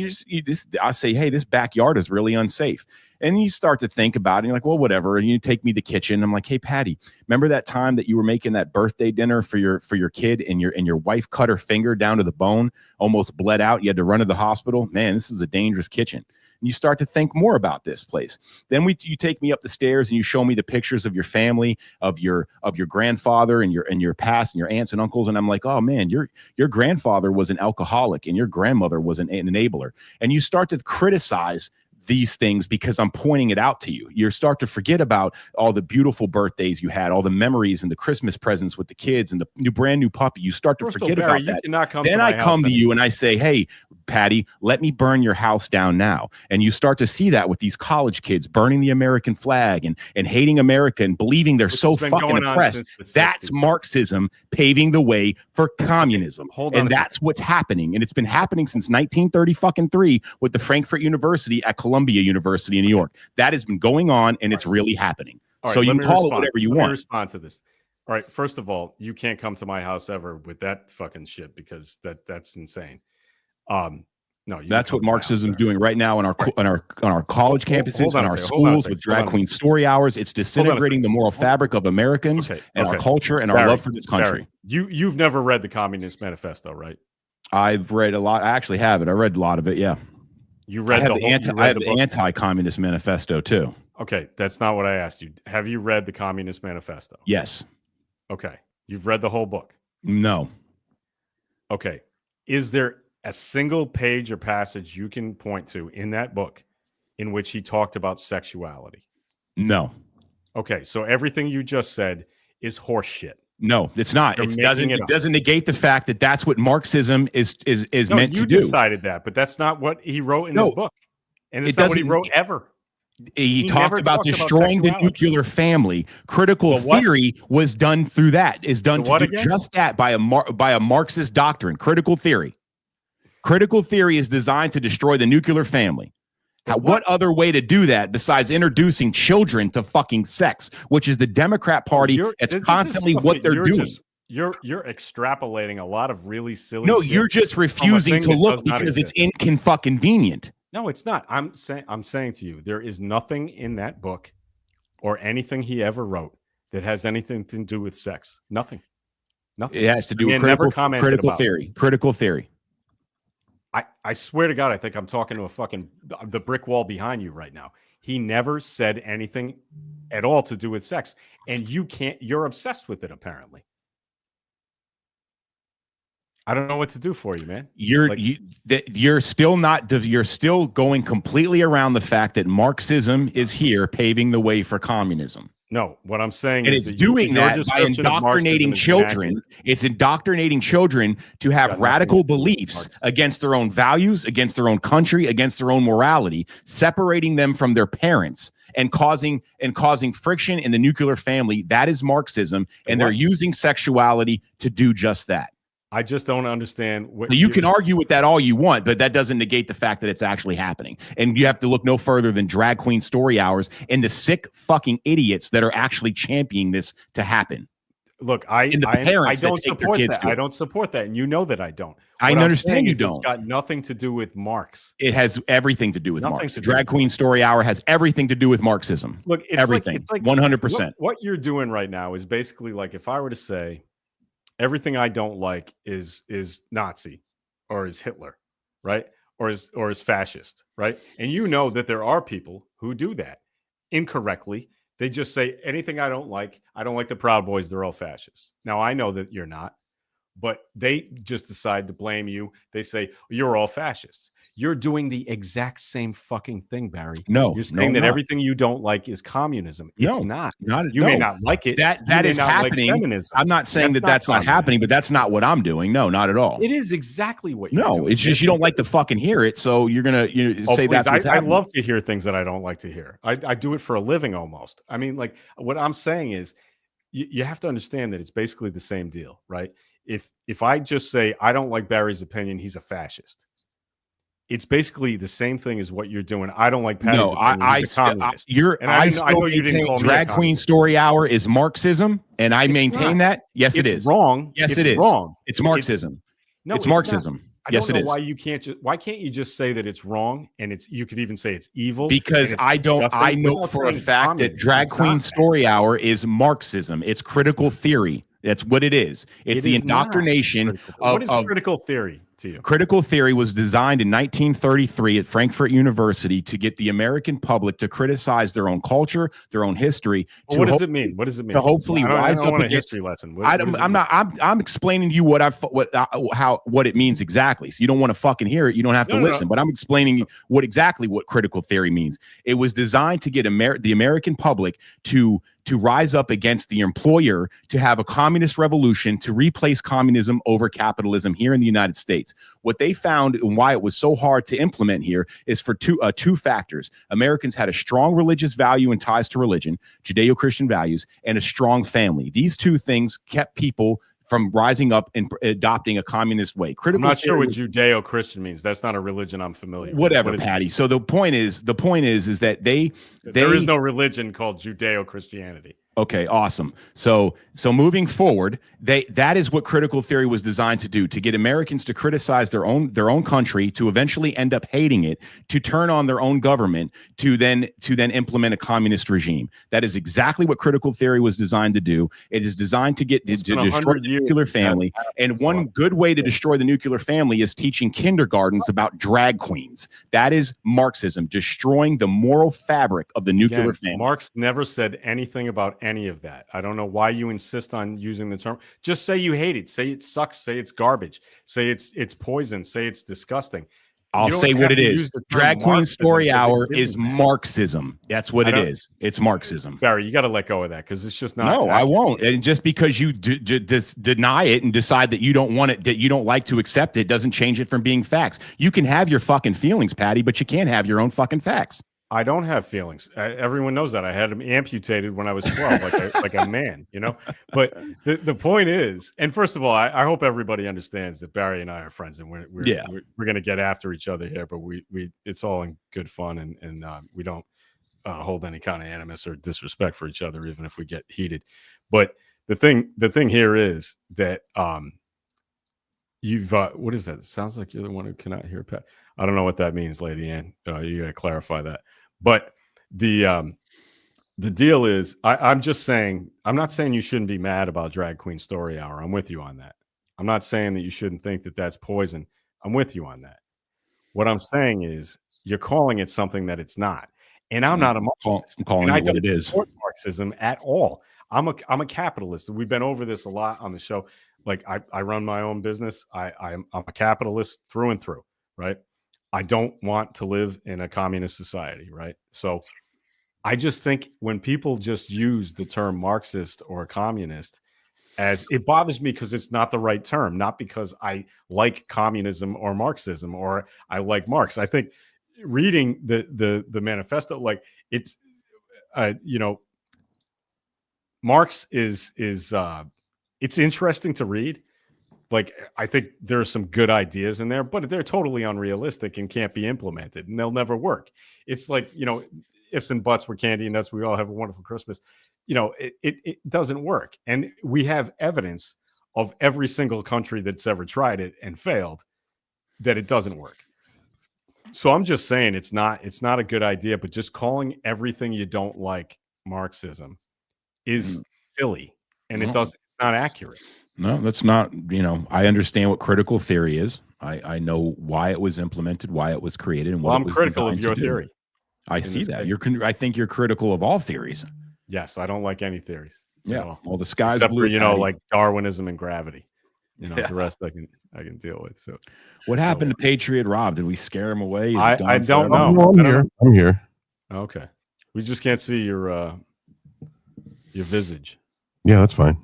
I say, "Hey, this backyard is really unsafe." And you start to think about it. And you're like, "Well, whatever." And you take me to the kitchen. I'm like, "Hey, Patty, remember that time that you were making that birthday dinner for your kid and your wife cut her finger down to the bone, almost bled out. You had to run to the hospital. Man, this is a dangerous kitchen." And you start to think more about this place. Then you take me up the stairs and you show me the pictures of your family, of your grandfather and your past and your aunts and uncles. And I'm like, "Oh man, your grandfather was an alcoholic and your grandmother was an enabler." And you start to criticize these things because I'm pointing it out to you. You start to forget about all the beautiful birthdays you had, all the memories and the Christmas presents with the kids and the brand new puppy. You start to forget about that. Then I come to you and I say, "Hey, Patty, let me burn your house down now." And you start to see that with these college kids burning the American flag and hating America and believing they're so fucking oppressed. That's Marxism paving the way for communism. And that's what's happening. And it's been happening since 1933 with the Frankfurt University at Columbia University in New York. That has been going on and it's really happening. So you can call it whatever you want. Let me respond to this. All right. First of all, you can't come to my house ever with that fucking shit because that's insane. No, that's what Marxism is doing right now on our college campuses, on our schools with drag queen story hours. It's disintegrating the moral fabric of Americans and our culture and our love for this country. You've never read the Communist Manifesto, right? I've read a lot. I actually have it. I read a lot of it. Yeah. You read I have the anti-communist manifesto too. Okay, that's not what I asked you. Have you read the Communist Manifesto? Yes. Okay. You've read the whole book? No. Okay. Is there a single page or passage you can point to in that book in which he talked about sexuality? No. Okay, so everything you just said is horseshit. No, it's not. It doesn't negate the fact that that's what Marxism is meant to do. You decided that, but that's not what he wrote in his book. And it's not what he wrote ever. He talked about destroying the nuclear family. Critical theory was done through that. Is done to do just that by a Marxist doctrine. Critical theory. Critical theory is designed to destroy the nuclear family. What other way to do that besides introducing children to fucking sex, which is the Democrat Party? It's constantly what they're doing. You're extrapolating a lot of really silly. No, you're just refusing to look because it's inconvenient. No, it's not. I'm saying to you, there is nothing in that book or anything he ever wrote that has anything to do with sex. Nothing. It has to do with critical theory. Critical theory. I swear to God, I think I'm talking to the brick wall behind you right now. He never said anything at all to do with sex. And you're obsessed with it, apparently. I don't know what to do for you, man. You're still going completely around the fact that Marxism is here paving the way for communism. No, what I'm saying is it's doing that by indoctrinating children. It's indoctrinating children to have radical beliefs against their own values, against their own country, against their own morality, separating them from their parents and causing friction in the nuclear family. That is Marxism, and they're using sexuality to do just that. I just don't understand what you can argue with that all you want, but that doesn't negate the fact that it's actually happening. And you have to look no further than drag queen story hours and the sick fucking idiots that are actually championing this to happen. Look, I don't support that. I don't support that, and you know that I don't. I understand you don't. It's got nothing to do with Marx. It has everything to do with Marx. Drag queen story hour has everything to do with Marxism. Look, it's everything. It's like 100%. What you're doing right now is basically like if I were to say, everything I don't like is Nazi or is Hitler, right? Or is fascist, right? And you know that there are people who do that incorrectly. They just say anything I don't like the Proud Boys, they're all fascists. Now I know that you're not, but they just decide to blame you. They say you're all fascists. You're doing the exact same fucking thing, Barry. No, you're saying that everything you don't like is communism. It's not. You may not like it. That is happening. Like I'm not saying that's not happening, but that's not what I'm doing. No, not at all. It is exactly what you're doing. It's just you don't like to fucking hear it, so you're gonna say please, that's what's I happening. love to hear things that I don't like to hear. I do it for a living almost. I mean, like what I'm saying is you have to understand that it's basically the same deal, right? If I just say I don't like Barry's opinion, he's a fascist. It's basically the same thing as what you're doing. I don't like Patty's opinion. He's a communist. I know you didn't call Drag Queen Story Hour is Marxism, and I maintain that. Yes, it is wrong. Yes, it is wrong. It's Marxism. No, it's Marxism. Yes, it is. Why can't you just say that it's wrong, and you could even say it's evil? Because I know for a fact that Drag Queen Story Hour is Marxism. It's critical theory. That's what it is. It's the indoctrination of what is critical theory to you? Critical theory was designed in 1933 at Frankfurt University to get the American public to criticize their own culture, their own history. What does it mean? What does it mean? To hopefully rise up a against history lesson. I'm explaining to you what it means exactly. So you don't want to fucking hear it. You don't have to listen. But I'm explaining what critical theory means. It was designed to get the American public to rise up against the employer, to have a communist revolution, to replace communism over capitalism here in the United States. What they found and why it was so hard to implement here is for two factors. Americans had a strong religious value and ties to religion, Judeo-Christian values, and a strong family. These two things kept people from rising up and adopting a communist way. I'm not sure what Judeo-Christian means. That's not a religion I'm familiar with. Whatever, Patty. So the point is that there is no religion called Judeo-Christianity. Okay, awesome. So moving forward, that is what critical theory was designed to do, to get Americans to criticize their own country, to eventually end up hating it, to turn on their own government, to then implement a communist regime. That is exactly what critical theory was designed to do. It is designed to destroy the nuclear family. And one good way to destroy the nuclear family is teaching kindergartens about drag queens. That is Marxism, destroying the moral fabric of the nuclear family. Marx never said anything about any of that. I don't know why you insist on using the term. Just say you hate it. Say it sucks. Say it's garbage. Say it's poison. Say it's disgusting. I'll say what it is. Drag Queen Story Hour is Marxism. That's what it is. It's Marxism. Barry, you got to let go of that because it's just not. No, I won't. And just because you deny it and decide that you don't want it, that you don't like to accept it, doesn't change it from being facts. You can have your fucking feelings, Patty, but you can't have your own fucking facts. I don't have feelings. Everyone knows that. I had them amputated when I was 12, like a man, you know. But the point is, and first of all, I hope everybody understands that Barry and I are friends, and we're going to get after each other here. But we it's all in good fun, and we don't hold any kind of animus or disrespect for each other, even if we get heated. But the thing here is that you've what is that? It sounds like you're the one who cannot hear Pat. I don't know what that means, Lady Ann. You got to clarify that. But the deal is, I'm just saying, I'm not saying you shouldn't be mad about Drag Queen Story Hour. I'm with you on that. I'm not saying that you shouldn't think that that's poison. I'm with you on that. What I'm saying is you're calling it something that it's not. And I'm not a Marxist. I'm calling it what it is. Support Marxism at all. I'm a capitalist. We've been over this a lot on the show. Like I run my own business. I'm a capitalist through and through, right? I don't want to live in a communist society, right? So I just think when people just use the term Marxist or communist, as it bothers me because it's not the right term, not because I like communism or Marxism or I like Marx. I think reading the manifesto, like it's Marx is it's interesting to read. Like, I think there are some good ideas in there, but they're totally unrealistic and can't be implemented, and they'll never work. It's like, ifs and buts were candy and nuts. We all have a wonderful Christmas. It doesn't work. And we have evidence of every single country that's ever tried it and failed that it doesn't work. So I'm just saying it's not a good idea, but just calling everything you don't like Marxism is silly, and it's not accurate. No, that's not, I understand what critical theory is. I know why it was implemented, why it was created, and what it was critical of your theory. I see that. I think you're critical of all theories. Yes, I don't like any theories. Yeah. Well, the sky's except blue. For, like Darwinism and gravity. The rest I can deal with. So What happened to Patriot Rob? Did we scare him away? Is he I gone don't forever? know. No, I'm I don't here. I'm here. okay, we just can't see your visage. Yeah, that's fine.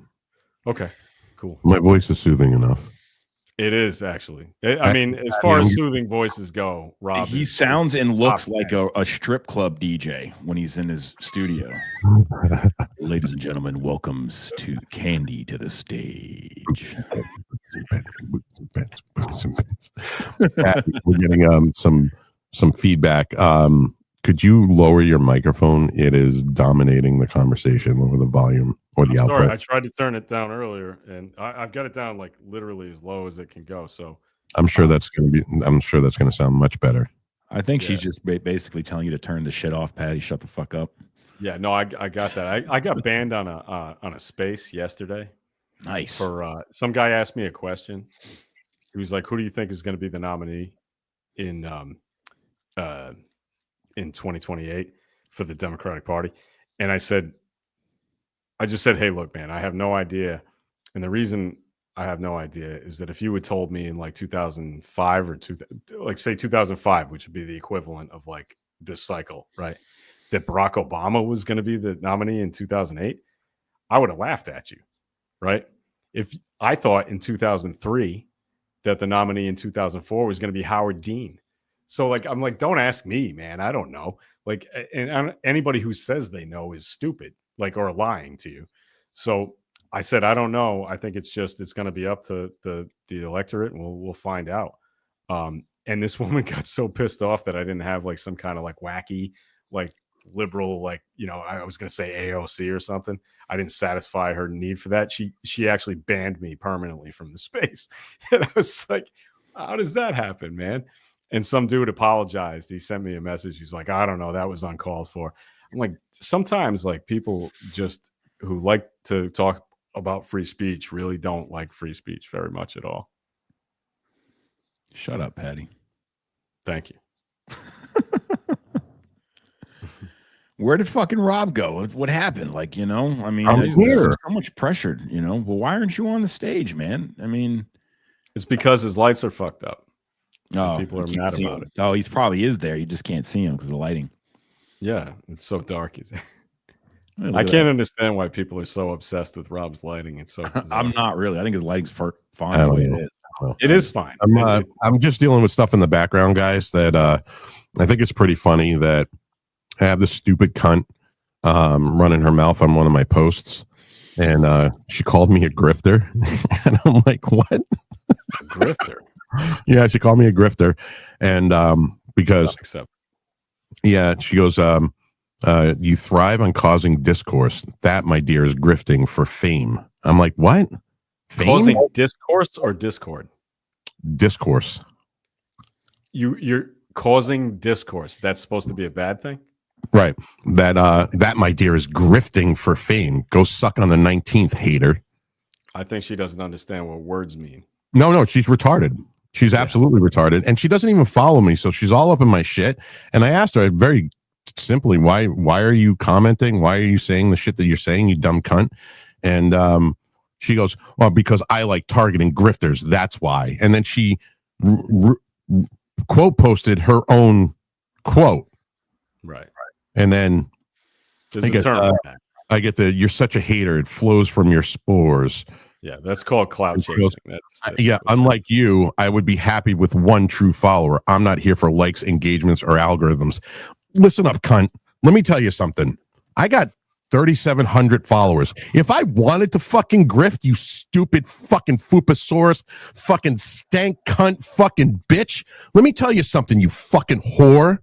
Okay, cool. My voice is soothing enough. It is actually. I mean, as far as soothing voices go, Rob. He is sounds and looks top like man. a strip club DJ when he's in his studio. Ladies and gentlemen, welcomes to Candy to the stage. We're getting some feedback. Could you lower your microphone? It is dominating the conversation. Lower the volume or the output. Sorry, I tried to turn it down earlier, and I've got it down like literally as low as it can go. So I'm sure that's going to sound much better. I think she's just basically telling you to turn the shit off, Patty. Shut the fuck up. yeah, no, I got that. I got banned on a space yesterday. Nice. For some guy asked me a question. He was like, "Who do you think is going to be the nominee in 2028 for the Democratic Party?" And I just said, "Hey, look, man, I have no idea." And the reason I have no idea is that if you had told me in like 2005 or say 2005, which would be the equivalent of like this cycle, right, that Barack Obama was going to be the nominee in 2008, I would have laughed at you, right? If I thought in 2003 that the nominee in 2004 was going to be Howard Dean. So like, I'm like, don't ask me, man. I don't know. Like, and anybody who says they know is stupid, like, or lying to you. So I said, I don't know. I think it's going to be up to the electorate, and we'll find out. And this woman got so pissed off that I didn't have like some kind of like wacky, like liberal, like, I was going to say AOC or something. I didn't satisfy her need for that. She actually banned me permanently from the space. And I was like, how does that happen, man? And some dude apologized. He sent me a message. He's like, I don't know. That was uncalled for. I'm like, sometimes like people just who like to talk about free speech really don't like free speech very much at all. Shut up, Patty. Thank you. Where did fucking Rob go? What happened? Like, I mean, I'm there's here. so much pressure, Well, why aren't you on the stage, man? I mean, it's because his lights are fucked up. Oh, People are you can't mad see about him. it. Oh, he's probably is there. You just can't see him because of the lighting. Yeah, it's so dark. Look I at can't understand why people are so obsessed with Rob's lighting. It's so that. bizarre. I'm not really. I think his lighting's fine I the don't way know. it is. It is fine. I'm just dealing with stuff in the background, guys, that I think it's pretty funny that I have this stupid cunt running her mouth on one of my posts, and she called me a grifter. And I'm like, what? A grifter. Yeah, she called me a grifter. And because, Except yeah, she goes, you thrive on causing discourse. That, my dear, is grifting for fame. I'm like, what? Fame? causing discourse or discord. Discourse. You're causing discourse. That's supposed to be a bad thing. Right. That, my dear, is grifting for fame. Go suck on the 19th, hater. I think she doesn't understand what words mean. No, she's retarded. She's absolutely retarded. And she doesn't even follow me. So she's all up in my shit. And I asked her very simply, why are you commenting? Why are you saying the shit that you're saying, you dumb cunt? And she goes, well, because I like targeting grifters. That's why. And then she quote posted her own quote. Right. And then There's I a get, term for that. I get the, you're such a hater. It flows from your spores. Yeah, that's called cloud She goes, chasing. That's Yeah, unlike you, I would be happy with one true follower. I'm not here for likes, engagements, or algorithms. Listen up, cunt. Let me tell you something. I got 3,700 followers. If I wanted to fucking grift, you stupid fucking Fupasaurus, fucking stank cunt, fucking bitch, let me tell you something, you fucking whore.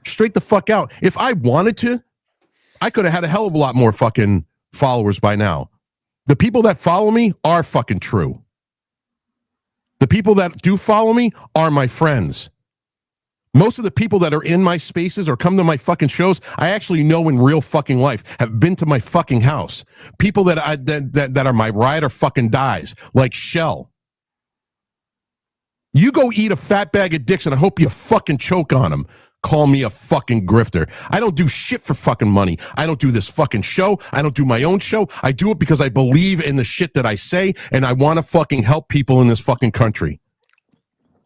Straight the fuck out. If I wanted to, I could have had a hell of a lot more fucking followers by now. The people that follow me are fucking true. The people that do follow me are my friends. Most of the people that are in my spaces or come to my fucking shows, I actually know in real fucking life, have been to my fucking house. People that are my ride or fucking dies, like Shell. You go eat a fat bag of dicks and I hope you fucking choke on them. call me a fucking grifter. I don't do shit for fucking money. I don't do this fucking show. I don't do my own show. I do it because I believe in the shit that I say, and I want to fucking help people in this fucking country.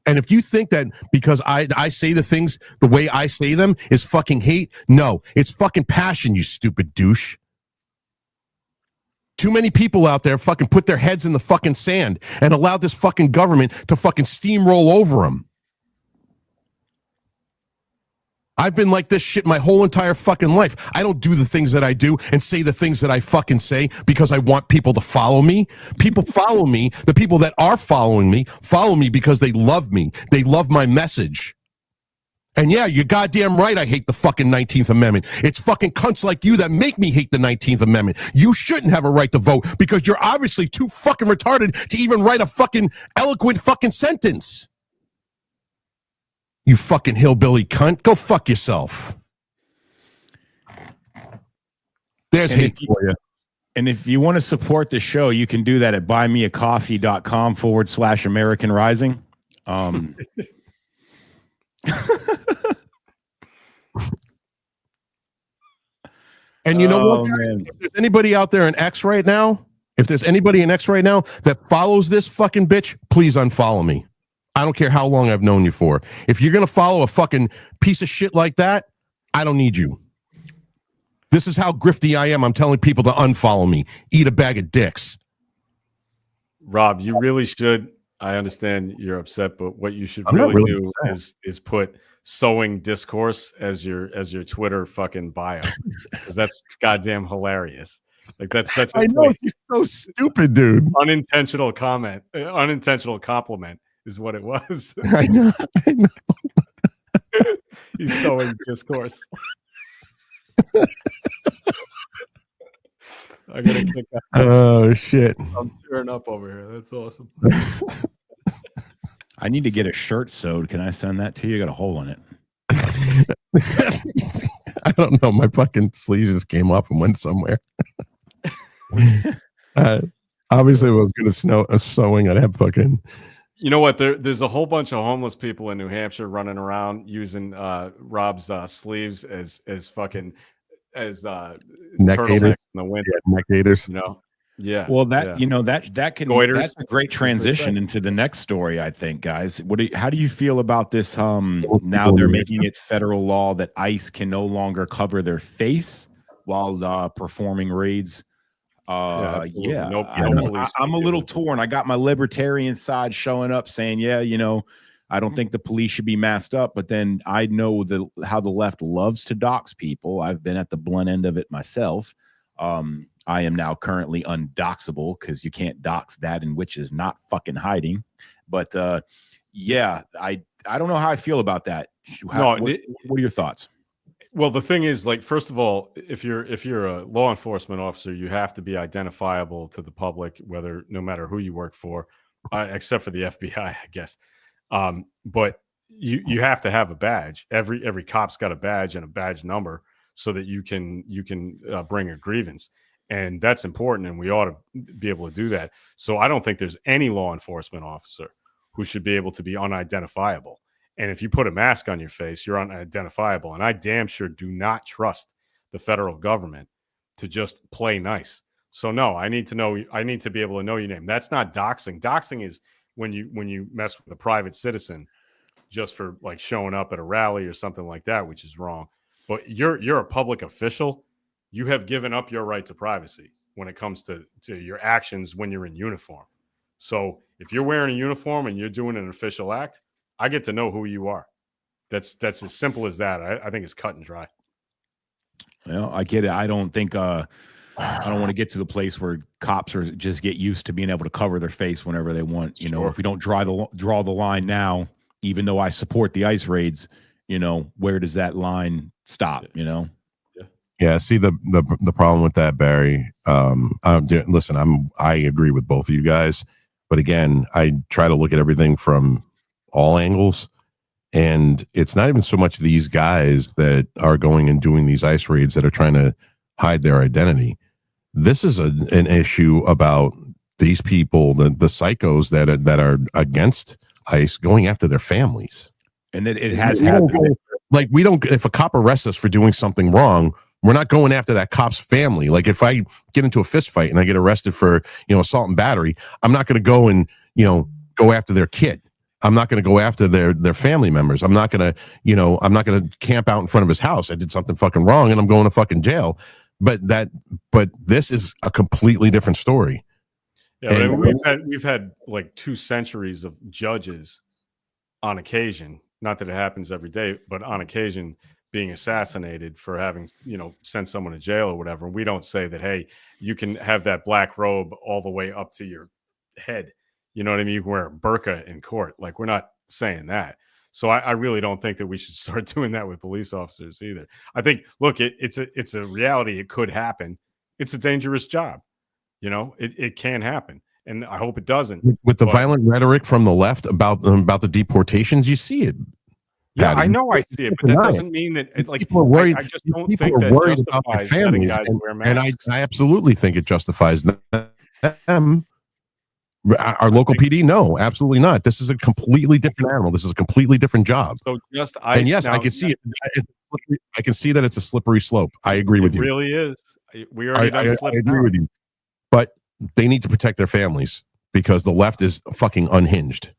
And if you think that because I say the things the way I say them is fucking hate, no, it's fucking passion, you stupid douche. Too many people out there fucking put their heads in the fucking sand and allow this fucking government to fucking steamroll over them. I've been like this shit my whole entire fucking life. I don't do the things that I do and say the things that I fucking say because I want people to follow me. People follow me. The people that are following me follow me because they love me. They love my message. And yeah, you're goddamn right I hate the fucking 19th Amendment. It's fucking cunts like you that make me hate the 19th Amendment. You shouldn't have a right to vote because you're obviously too fucking retarded to even write a fucking eloquent fucking sentence. You fucking hillbilly cunt. Go fuck yourself. There's And hate if you- for you. And if you want to support the show, you can do that at buymeacoffee.com/American Rising. And you know Oh, what, guys? man. If there's anybody out there in X right now, if there's anybody in X right now that follows this fucking bitch, please unfollow me. I don't care how long I've known you for. If you're going to follow a fucking piece of shit like that, I don't need you. This is how grifty I am. I'm telling people to unfollow me. Eat a bag of dicks. Rob, you really should. I understand you're upset, but what you should I'm not really, really do is put sowing discourse as your Twitter fucking bio, because that's goddamn hilarious. Like that's such a I know, he's so stupid, dude. unintentional comment, unintentional compliment is what it was. I know. He's sowing discourse. I gotta kick that. Oh, shit. I'm tearing up over here. That's awesome. I need to get a shirt sewed. Can I send that to you? I got a hole in it. I don't know. My fucking sleeves just came off and went somewhere. Obviously, if I was going to sewing, I'd have fucking. You know what? There's a whole bunch of homeless people in New Hampshire running around using Rob's sleeves as fucking as Neck turtlenecks gaiters. in the winter. Yeah, neck gators. You know? Yeah. Well, that yeah. you know that can Goiters. that's a great transition into the next story. I think, guys. How do you feel about this? Now they're making it federal law that ICE can no longer cover their face while performing raids. absolutely. Yeah, No I don't know. police I'm a can do little it. torn. I got my libertarian side showing up saying, yeah, I don't think the police should be masked up, but then I know how the left loves to dox people. I've been at the blunt end of it myself. I am now currently undoxable because you can't dox that in which is not fucking hiding. But yeah, I don't know how I feel about that. What are your thoughts? Well, the thing is, like, first of all, if you're a law enforcement officer, you have to be identifiable to the public, no matter who you work for, except for the FBI, I guess. But you have to have a badge. Every cop's got a badge and a badge number so that you can bring a grievance, and that's important. And we ought to be able to do that. So I don't think there's any law enforcement officer who should be able to be unidentifiable. And if you put a mask on your face, you're unidentifiable. And I damn sure do not trust the federal government to just play nice. So no, I need to be able to know your name. That's not doxing. Doxing is when you mess with a private citizen just for like showing up at a rally or something like that, which is wrong. But you're a public official. You have given up your right to privacy when it comes to your actions when you're in uniform. So if you're wearing a uniform and you're doing an official act, I get to know who you are. That's as simple as that. I think it's cut and dry. Well, I get it. I don't think I don't want to get to the place where cops are just get used to being able to cover their face whenever they want. You know, if we don't draw the line now, even though I support the ICE raids, where does that line stop? Yeah, see the problem with that, Barry. Listen, I agree with both of you guys, but again, I try to look at everything from all angles, and it's not even so much these guys that are going and doing these ICE raids that are trying to hide their identity. This is an issue about these people, the psychos that are against ICE going after their families. And that it has happened. Like, we don't, if a cop arrests us for doing something wrong, we're not going after that cop's family. Like, if I get into a fist fight and I get arrested for, assault and battery, I'm not going to go and, go after their kid. I'm not going to go after their family members. I'm not going to, I'm not going to camp out in front of his house. I did something fucking wrong and I'm going to fucking jail. But this is a completely different story. Yeah, I mean, we've had like 2 centuries of judges on occasion, not that it happens every day, but on occasion being assassinated for having, sent someone to jail or whatever. And we don't say that, hey, you can have that black robe all the way up to your head. You know what I mean? You can wear a burqa in court. Like, we're not saying that. So I really don't think that we should start doing that with police officers either. I think, look, it's a reality. It could happen. It's a dangerous job. It can happen. And I hope it doesn't. With the violent rhetoric from the left about the deportations, you see it. Yeah, Patty. I know I see it, but that doesn't mean that people are worried. I just don't people think are that worried about their justifies letting families, guys wear and masks. I absolutely think it justifies them. Our local PD, no, absolutely not. This is a completely different animal. This is a completely different job. So just ice. And yes, now, I can see it. I can see that it's a slippery slope. I agree with it you. really is. We I already done agree slipped with you. But they need to protect their families because the left is fucking unhinged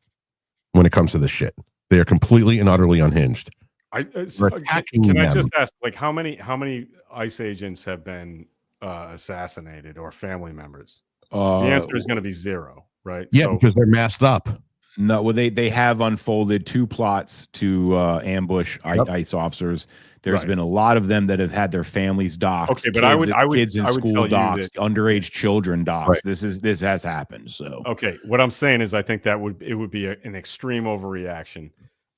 when it comes to this shit. They are completely and utterly unhinged. Can I just ask, like, how many ICE agents have been assassinated or family members? The answer is going to be 0, right? Yeah, because they're masked up. No, well, they have unfolded 2 plots to ambush ICE officers. There's been a lot of them that have had their families doxxed. Okay, but kids in school doxxed, underage children doxxed. Right. This has happened. So okay, what I'm saying is, I think that it would be an extreme overreaction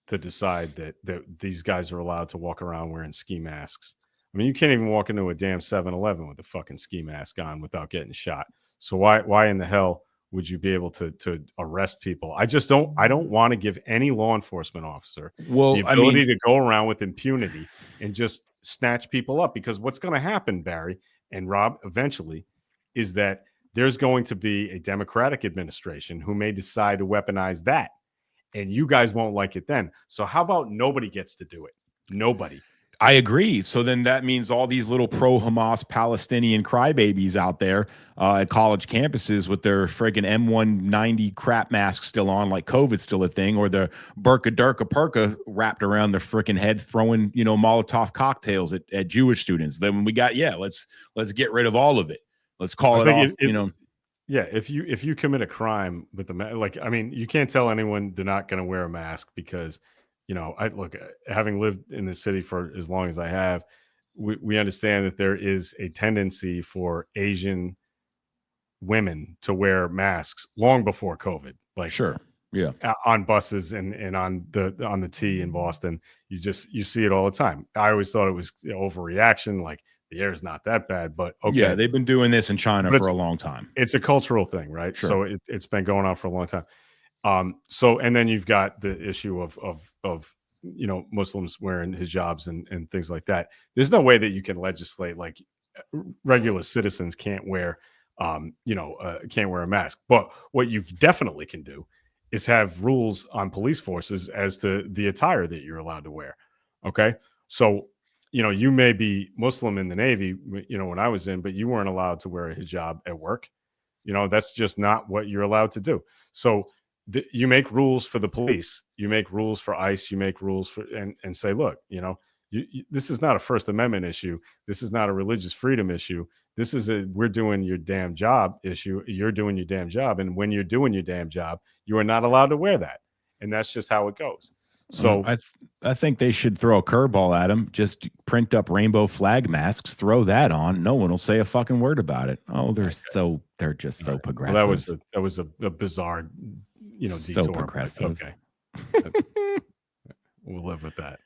to decide that these guys are allowed to walk around wearing ski masks. I mean, you can't even walk into a damn 7-Eleven with a fucking ski mask on without getting shot. So why in the hell would you be able to arrest people? I don't want to give any law enforcement officer the ability to go around with impunity and just snatch people up, because what's going to happen, Barry and Rob, eventually is that there's going to be a Democratic administration who may decide to weaponize that, and you guys won't like it then. So how about nobody gets to do it? Nobody. I agree. So then that means all these little pro-Hamas Palestinian crybabies out there at college campuses with their friggin' M190 crap masks still on, like COVID's still a thing, or the burqa durka perka wrapped around their freaking head, throwing Molotov cocktails at Jewish students. Then we got let's get rid of all of it. Let's call it off. Yeah, if you commit a crime with the you can't tell anyone they're not going to wear a mask because. Having lived in the city for as long as I have, we understand that there is a tendency for Asian women to wear masks long before COVID. Like, sure, yeah, on buses and on the T in Boston, you see it all the time. I always thought it was overreaction, like the air is not that bad, but okay. Yeah, they've been doing this in China for a long time. It's a cultural thing, right? Sure. So it's been going on for a long time. And then you've got the issue of Muslims wearing hijabs and things like that. There's no way that you can legislate like regular citizens can't wear a mask. But what you definitely can do is have rules on police forces as to the attire that you're allowed to wear. Okay, so you may be Muslim in the Navy, when I was in, but you weren't allowed to wear a hijab at work. That's just not what you're allowed to do. So you make rules for the police, you make rules for ICE, you make rules for and say, look, this is not a First Amendment issue. This is not a religious freedom issue. This is we're doing your damn job issue. You're doing your damn job. And when you're doing your damn job, you are not allowed to wear that. And that's just how it goes. So I think they should throw a curveball at them. Just print up rainbow flag masks, throw that on. No one will say a fucking word about it. Oh, they're just so progressive. Well, that was a bizarre, detour. So progressive. Okay. We'll live with that.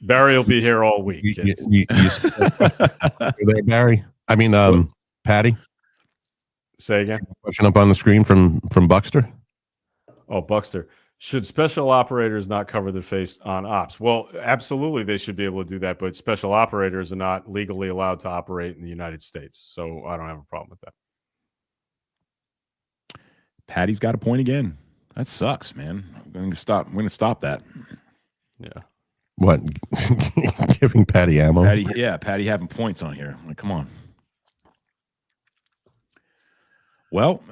Barry will be here all week. You there, Barry? I mean, Patty. Say again. Question up on the screen from Buckster. Oh, Buckster. Should special operators not cover their face on ops? Well, absolutely, they should be able to do that. But special operators are not legally allowed to operate in the United States, so I don't have a problem with that. Patty's got a point again. That sucks, man. We're going to stop that. Yeah. What? Giving Patty ammo? Patty having points on here. Like, come on. Well,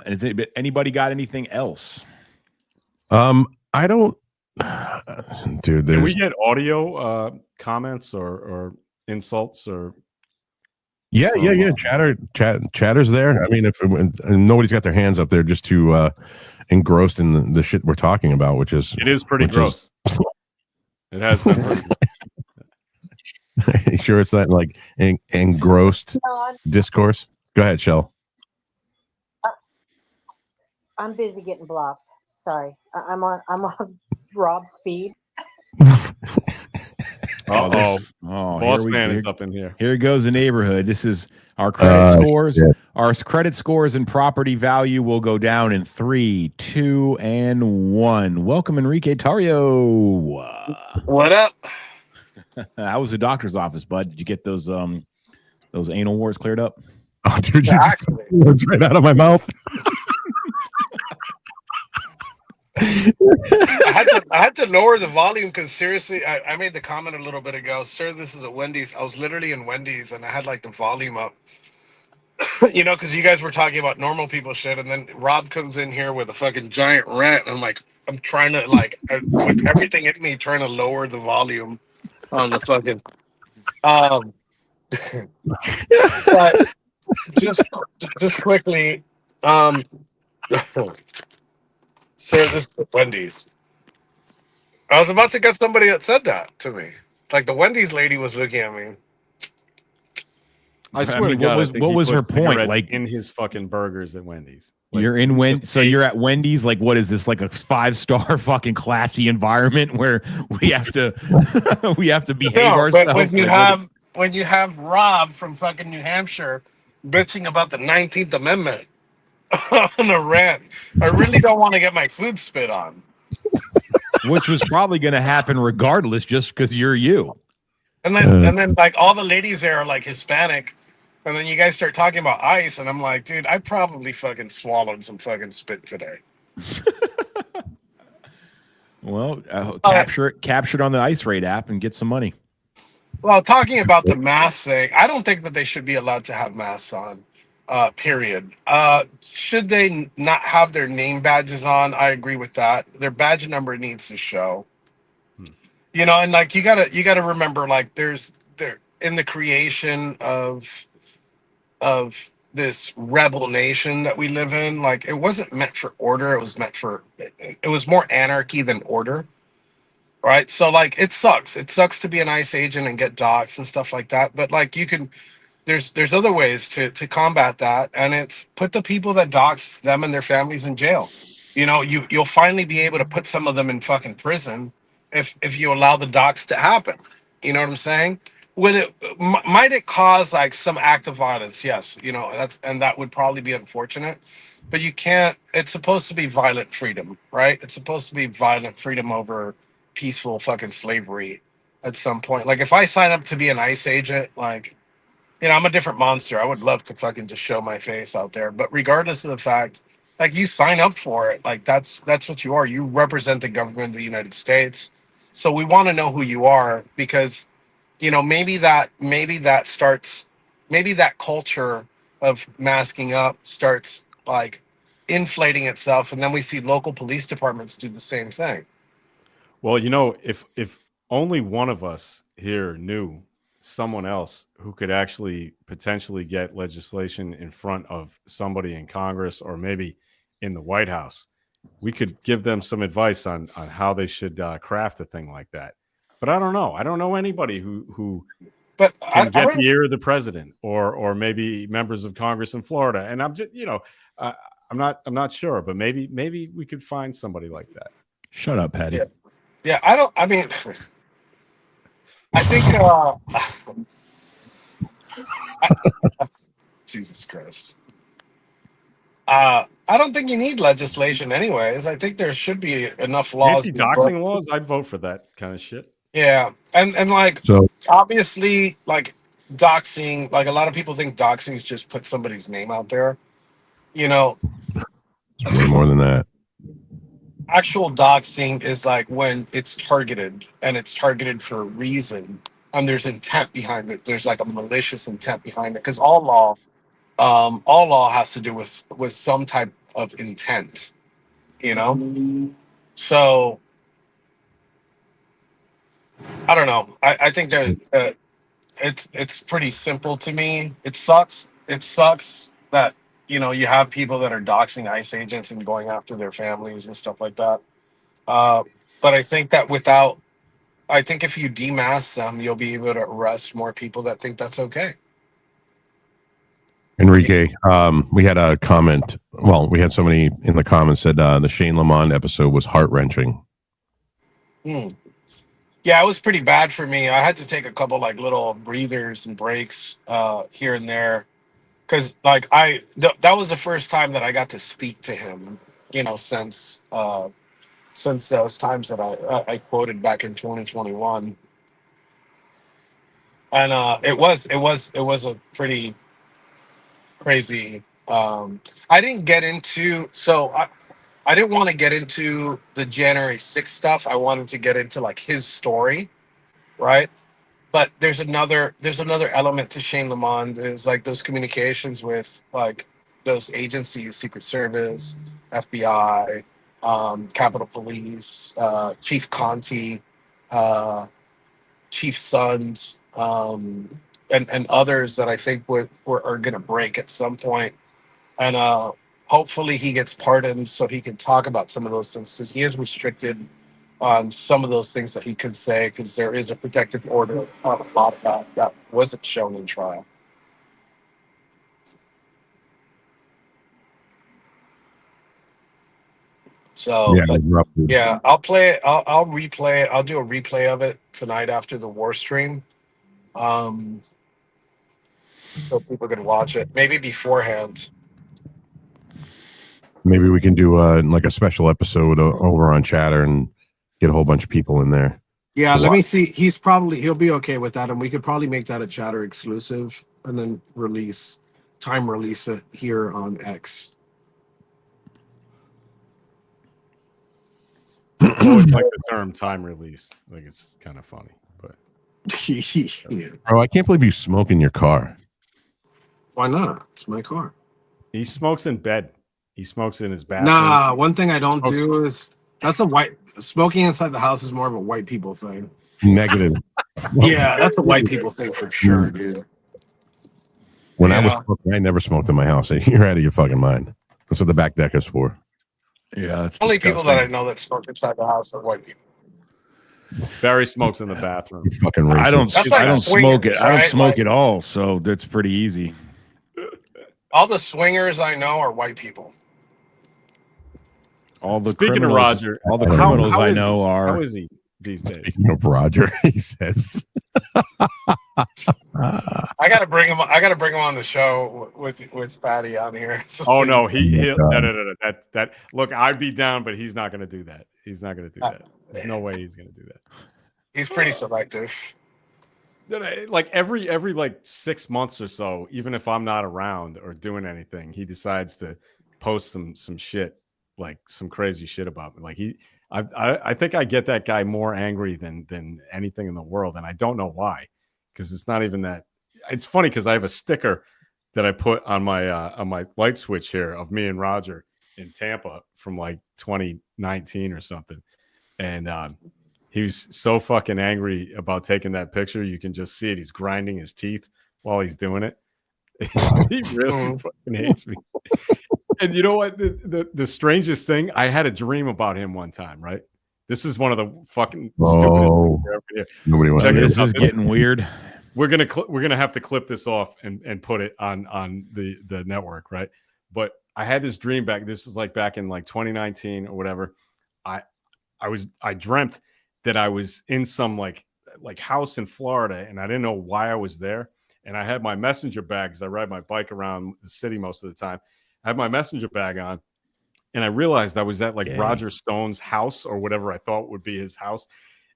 anybody got anything else? I don't, dude. Can we There's get audio comments or insults or? yeah. Chatter's there. I mean, and nobody's got their hands up there just to engrossed in the shit we're talking about, which is pretty gross. It has been pretty You sure it's not like engrossed discourse? Go ahead, Shell. I'm busy getting blocked. Sorry, I'm on Rob's feed. Boss man is up in here. Here goes the neighborhood. This is our credit scores. Shit. Our credit scores and property value will go down in 3, 2, and 1. Welcome, Enrique Tario. What up? How was the doctor's office, bud? Did you get those anal warts cleared up? Oh, dude, you just took the words right out of my mouth. I had to lower the volume because seriously, I made the comment a little bit ago. Sir, this is a Wendy's. I was literally in Wendy's and I had like the volume up. Because you guys were talking about normal people shit, and then Rob comes in here with a fucking giant rant. And I'm trying to with everything in me, trying to lower the volume on the fucking. But just quickly, sir, this is Wendy's. I was about to get somebody that said that to me. Like the Wendy's lady was looking at me. I swear to God, what was her point? Like in his fucking burgers at Wendy's. You're in so you're at Wendy's. Like, what is this? Like a 5-star fucking classy environment where we have to behave ourselves. But when you have Rob from fucking New Hampshire bitching about the 19th Amendment on a rant, I really don't want to get my food spit on. Which was probably going to happen regardless, just because you're you. And then like all the ladies there are like Hispanic. And then you guys start talking about ice, and I'm like, dude, I probably fucking swallowed some fucking spit today. Well, capture it on the Ice Rate app and get some money. Well, talking about the mask thing, I don't think that they should be allowed to have masks on. Period. Should they not have their name badges on? I agree with that. Their badge number needs to show. And like you gotta remember, like there in the creation of this rebel nation that we live in, like it wasn't meant for order. It was more anarchy than order. Right. So like it sucks. It sucks to be an ICE agent and get doxxed and stuff like that. But like there's other ways to combat that. And it's put the people that dox them and their families in jail. You'll finally be able to put some of them in fucking prison if you allow the dox to happen. You know what I'm saying? Might it cause like some act of violence? Yes, that would probably be unfortunate, but you can't. It's supposed to be violent freedom, right? It's supposed to be violent freedom over peaceful fucking slavery at some point. Like if I sign up to be an ICE agent, like, I'm a different monster. I would love to fucking just show my face out there, but regardless of the fact, like you sign up for it, like that's what you are. You represent the government of the United States, so we want to know who you are because. Maybe that culture of masking up starts like inflating itself, and then we see local police departments do the same thing. Well, if only one of us here knew someone else who could actually potentially get legislation in front of somebody in Congress or maybe in the White House, we could give them some advice on how they should craft a thing like that. But I don't know. I don't know anybody who can get the ear of the president or maybe members of Congress in Florida. And I'm just, I'm not sure, but maybe we could find somebody like that. Shut up, Patty. Yeah, I think Jesus Christ. I don't think you need legislation anyways. I think there should be enough laws. Anti-doxing laws? I'd vote for that kind of shit. Yeah, and like obviously, like doxing, like a lot of people think doxing is just put somebody's name out there. It's way more than that. actual doxing is like when it's targeted and it's targeted for a reason and there's intent behind it. There's like a malicious intent behind it because all law has to do with some type of intent, you know. So I don't know. I think that it's pretty simple to me. It sucks. It sucks that you have people that are doxing ICE agents and going after their families and stuff like that. Uh, but I think that I think if you demask them, you'll be able to arrest more people that think that's okay. Enrique, we had a comment. Well, we had somebody in the comments said the Shane Lamond episode was heart wrenching. Hmm. Yeah, it was pretty bad for me. I had to take a couple like little breathers and breaks here and there because like that was the first time that I got to speak to him, since those times that I quoted back in 2021, and it was a pretty crazy. I didn't get into I didn't want to get into the January 6th stuff. I wanted to get into like his story, right? But there's another element to Shane Lamond is like those communications with like those agencies, Secret Service, FBI, Capitol Police, Chief Conti, Chief Sons, and others that I think are going to break at some point. And hopefully he gets pardoned so he can talk about some of those things because he is restricted on some of those things that he could say because there is a protective order on a lot of that wasn't shown in trial. So yeah, I'll play it. I'll replay it. I'll do a replay of it tonight after the war stream. So people can watch it maybe beforehand. Maybe we can do like a special episode over on Chatter and get a whole bunch of people in there. Yeah, let me see. He'll be okay with that, and we could probably make that a Chatter exclusive and then release it here on X. I always like the term time release. I think it's kind of funny, but Yeah. Bro, I can't believe you smoke in your car. Why not? It's my car. he smokes in bed. He smokes in his bathroom. Nah, one thing I don't Smokes- do is smoking inside the house is more of a white people thing. Negative. Yeah, that's a white people thing for sure, dude. When I was Yeah. smoking, I never smoked in my house. You're out of your fucking mind. That's what the back deck is for. Yeah, that's Only people that I disgusting. know that smoke inside the house are white people. Barry smokes in the bathroom. You fucking racist. I don't. That's like I don't smoke it. swingers, I don't right? smoke Like- at all. So that's pretty easy. All the swingers I know are white people. All the Speaking of criminals, Roger, all the how- criminals how I is know he? are. How is he these days? Speaking of Roger, he says. I gotta bring him on the show with Patty on here. Oh no, he God. no. That look, I'd be down, but he's not going to do that. He's not going to do that. There's no way he's going to do that. He's pretty selective. Like every like 6 months or so, even if I'm not around or doing anything, he decides to post some shit, like some crazy shit about me. Like I think I get that guy more angry than anything in the world, and I don't know why, because it's not even that. It's funny because I have a sticker that I put on my light switch here of me and Roger in Tampa from like 2019 or something, and he was so fucking angry about taking that picture. You can just see it. He's grinding his teeth while he's doing it. He really fucking hates me. And you know what? The strangest thing, I had a dream about him one time, right? This is one of the fucking stupidest things ever here. Nobody wants Check to this This out. is getting weird. We're gonna have to clip this off and put it on the network, right? But I had this dream back. This is like back in like 2019 or whatever. I dreamt that I was in some like house in Florida, and I didn't know why I was there. And I had my messenger bag because I ride my bike around the city most of the time. I had my messenger bag on, and I realized I was at like Roger Stone's house or whatever I thought would be his house.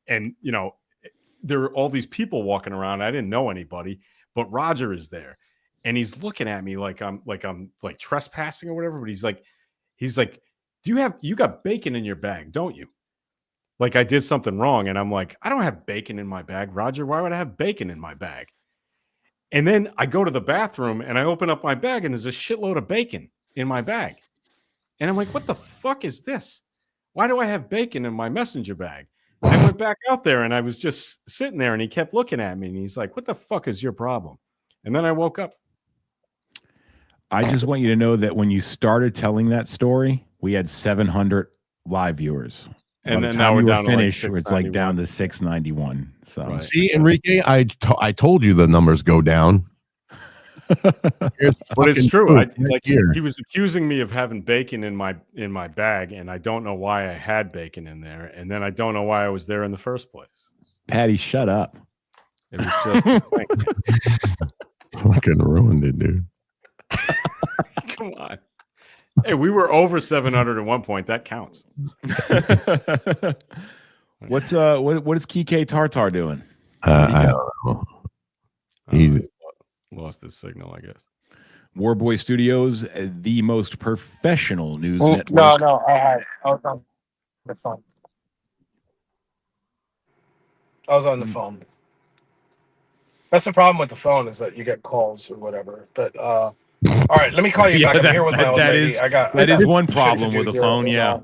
And there are all these people walking around. I didn't know anybody, but Roger is there, and he's looking at me like I'm trespassing or whatever. But he's like you got bacon in your bag, don't you? Like I did something wrong. And I'm like, I don't have bacon in my bag, Roger. Why would I have bacon in my bag? And then I go to the bathroom and I open up my bag and there's a shitload of bacon in my bag. And I'm like, what the fuck is this? Why do I have bacon in my messenger bag? I went back out there and I was just sitting there and he kept looking at me and he's like, what the fuck is your problem? And then I woke up. I just want you to know that when you started telling that story, we had 700 live viewers. And By then the now time we're you were down to like finished, it's like 691. down to 691. So Right. See, Enrique, I told you the numbers go down. Here's But it's fucking true. proof I, right like here. he was accusing me of having bacon in my bag, and I don't know why I had bacon in there, and then I don't know why I was there in the first place. Patty, shut up. It was just a prank. Fucking ruined it, dude. Come on. Hey, we were over 700 at one point. That counts. What is Kike Tartar doing? I don't know. He's Lost his signal, I guess. Warboy Studios, the most professional news No, network. no, I had. I was on the phone. I was on the phone. That's the problem with the phone is that you get calls or whatever. But all right, let me call you Yeah, back. I'm here with my old that lady. is- I got that is one shit to problem do with a here. phone, yeah.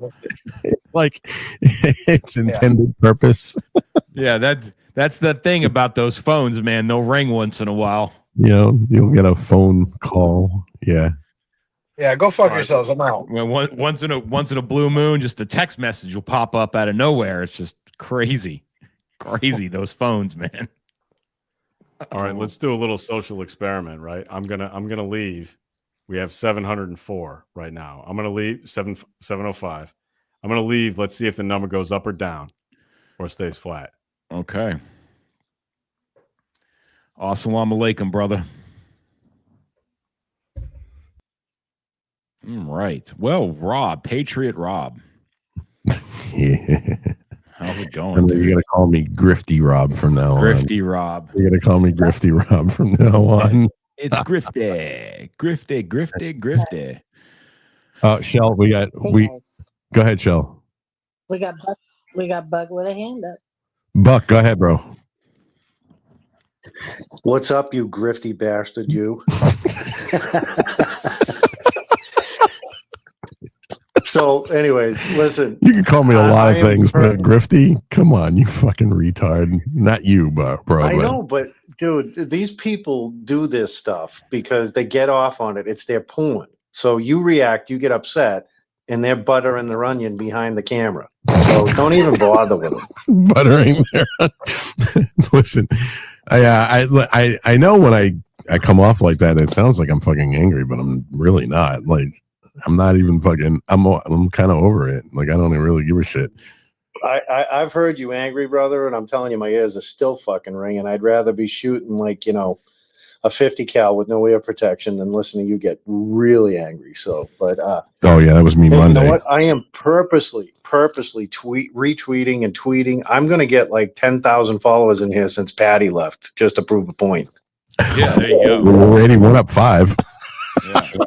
it's like it's intended purpose. Yeah, that's the thing about those phones, man. They'll ring once in a while. You know, you'll get a phone call. Yeah. Yeah, go fuck yourselves. I'm out. Well, once in a blue moon, just a text message will pop up out of nowhere. It's just crazy those phones, man. All right, let's do a little social experiment, right? I'm gonna leave. We have 704 right now. I'm gonna leave 705. I'm gonna leave. Let's see if the number goes up or down or stays flat. Okay. Assalamu alaikum, brother. Right. Well, Rob, Patriot Rob. Yeah. How's it going, Remember, you dude? gotta call me Grifty Rob from now on. Grifty Rob. You gotta call me Grifty Rob from now on. It's Grifty. Grifty. Shell, we got Hey guys, go ahead, Shell. we got Bug with a hand up. Buck, go ahead, bro. What's up, you grifty bastard, you? So, anyways, listen. You can call me a lot of I am things, but per- Grifty, come on, you fucking retard. Not you, bro. I know, but dude, these people do this stuff because they get off on it. It's their porn. So you react, you get upset, and they're buttering their onion behind the camera. So don't even bother with them. Buttering there. Listen, I know when I come off like that, it sounds like I'm fucking angry, but I'm really not. Like, I'm not even fucking. I'm kind of over it. Like, I don't even really give a shit. I've heard you angry, brother, and I'm telling you, my ears are still fucking ringing. I'd rather be shooting like, a 50 cal with no ear protection than listen to you get really angry. So, but Oh yeah, that was me hey, Monday. you know what? I am purposely retweeting and tweeting. I'm gonna get like 10,000 followers in here since Patty left, just to prove a point. Yeah, there you go. We're already 1-5. Yeah.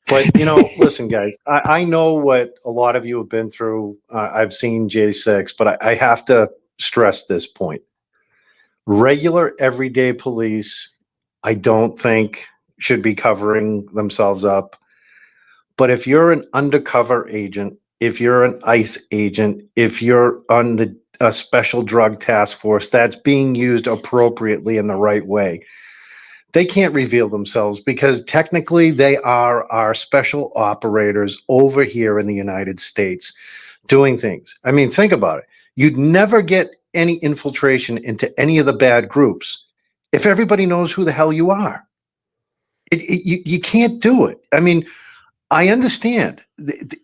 But listen, guys, I know what a lot of you have been through. I've seen J6, but I have to stress this point. Regular everyday police, I don't think should be covering themselves up. But if you're an undercover agent, if you're an ICE agent, if you're on a special drug task force that's being used appropriately in the right way, they can't reveal themselves because technically they are our special operators over here in the United States doing things. I mean, think about it. You'd never get any infiltration into any of the bad groups if everybody knows who the hell you are. You can't do it. I mean, I understand.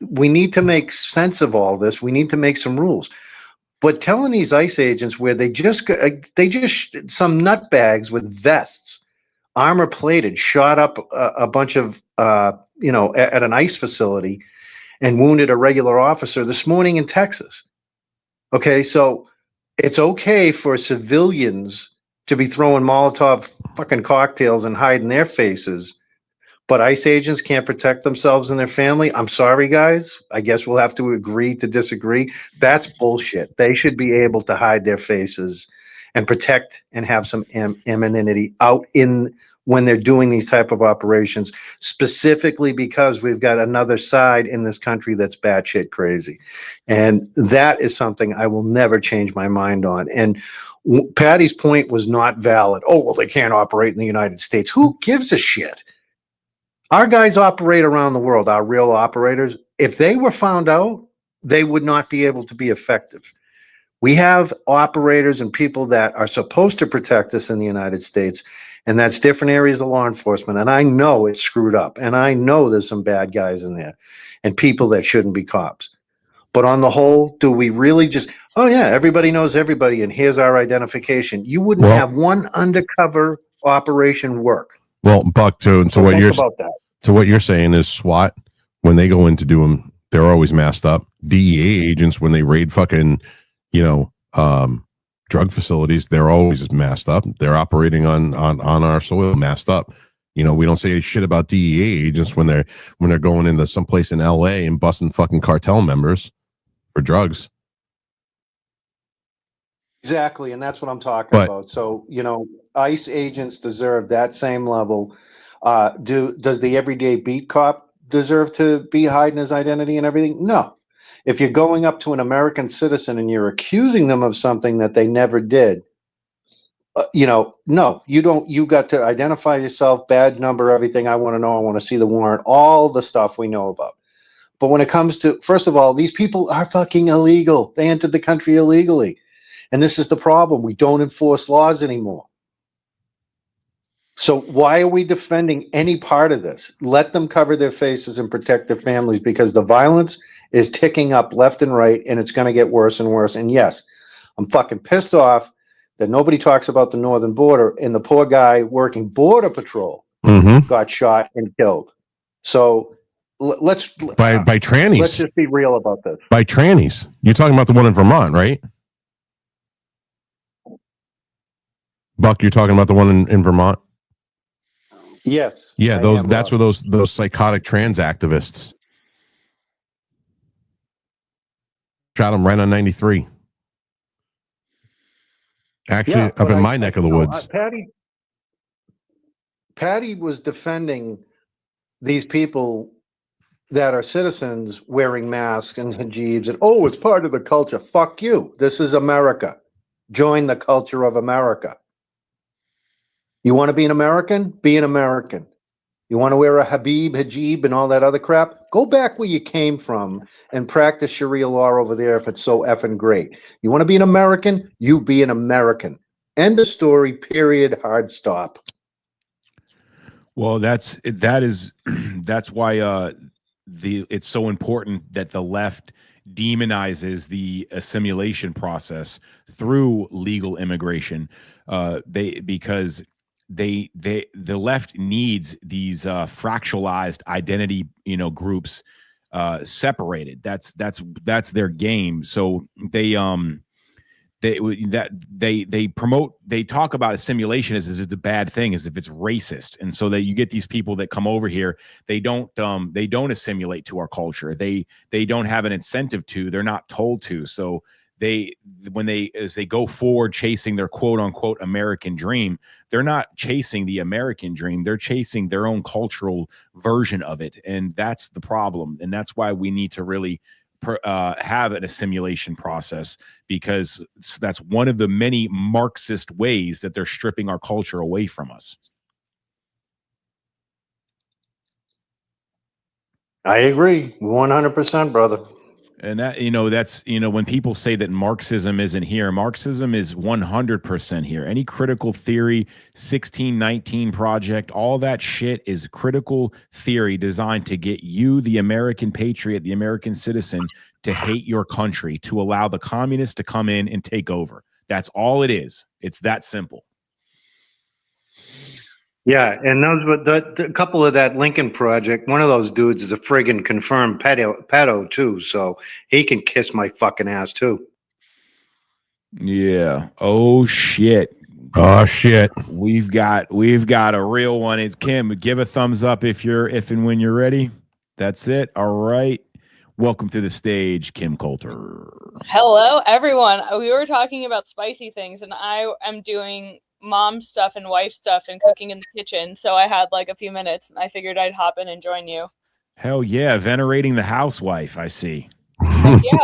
We need to make sense of all this. We need to make some rules. But telling these ICE agents where they just some nutbags with vests, armor plated, shot up a bunch of at an ICE facility and wounded a regular officer this morning in Texas. Okay, so it's okay for civilians to be throwing Molotov fucking cocktails and hiding their faces, but ICE agents can't protect themselves and their family. I'm sorry, guys. I guess we'll have to agree to disagree. That's bullshit. They should be able to hide their faces and protect and have some anonymity out in when they're doing these type of operations, specifically because we've got another side in this country that's batshit crazy. And that is something I will never change my mind on. And Patty's point was not valid. Oh, well, they can't operate in the United States. Who gives a shit? Our guys operate around the world, our real operators. If they were found out, they would not be able to be effective. We have operators and people that are supposed to protect us in the United States, and that's different areas of law enforcement. And I know it's screwed up, and I know there's some bad guys in there and people that shouldn't be cops. But on the whole, do we really just, oh yeah, everybody knows everybody, and here's our identification? You wouldn't have one undercover operation work. Well, Buck, to So what think you're about that. to what you're saying is SWAT, when they go in to do them, they're always masked up. DEA agents, when they raid fucking, drug facilities, they're always masked up. They're operating on our soil, masked up. We don't say shit about DEA agents when they're going into someplace in LA and busting fucking cartel members for drugs. Exactly, and that's what I'm talking about. So, ICE agents deserve that same level. Does the everyday beat cop deserve to be hiding his identity and everything? No. If you're going up to an American citizen and you're accusing them of something that they never did, no, you don't. You got to identify yourself, badge number, everything. I want to know. I want to see the warrant, all the stuff we know about. But when it comes to, first of all, these people are fucking illegal. They entered the country illegally. And this is the problem. We don't enforce laws anymore. So why are we defending any part of this? Let them cover their faces and protect their families, because the violence is ticking up left and right, and it's going to get worse and worse. And yes, I'm fucking pissed off that nobody talks about the northern border, and the poor guy working Border Patrol got shot and killed. So let's by trannies. Let's just be real about this. By trannies. You're talking about the one in Vermont, right? Buck, you're talking about the one in Vermont? Yes. Yeah, that's where those psychotic trans activists shot him right on 93. Actually, up in my neck of the woods. Patty was defending these people that are citizens wearing masks and hijabs, and it's part of the culture. Fuck you. This is America. Join the culture of America. You want to be an American? Be an American. You want to wear a hijab and all that other crap? Go back where you came from and practice Sharia law over there if it's so effing great. You want to be an American? You be an American. End of story, period, hard stop. Well, that's why it's so important that the left demonizes the assimilation process through legal immigration. Because the left needs these fractionalized identity separated. That's their game. So they talk about assimilation as it's a bad thing, as if it's racist. And so that you get these people that come over here, they don't assimilate to our culture. They don't have an incentive to, they're not told to. So as they go forward chasing their quote unquote American dream, they're not chasing the American dream. They're chasing their own cultural version of it. And that's the problem. And that's why we need to really have an assimilation process, because that's one of the many Marxist ways that they're stripping our culture away from us. I agree 100%, brother. And that, that's, when people say that Marxism isn't here, Marxism is 100% here. Any critical theory, 1619 project, all that shit is critical theory designed to get you, the American patriot, the American citizen, to hate your country, to allow the communists to come in and take over. That's all it is. It's that simple. Yeah, and those were the couple of that Lincoln Project. One of those dudes is a friggin' confirmed pedo too, so he can kiss my fucking ass too. Yeah. Oh shit. Oh shit. We've got a real one. It's Kim. Give a thumbs up if and when you're ready. That's it. All right. Welcome to the stage, Kim Coulter. Hello, everyone. We were talking about spicy things, and I am doing mom stuff and wife stuff and cooking in the kitchen. So I had like a few minutes, and I figured I'd hop in and join you. Hell yeah, venerating the housewife. I see. Yeah.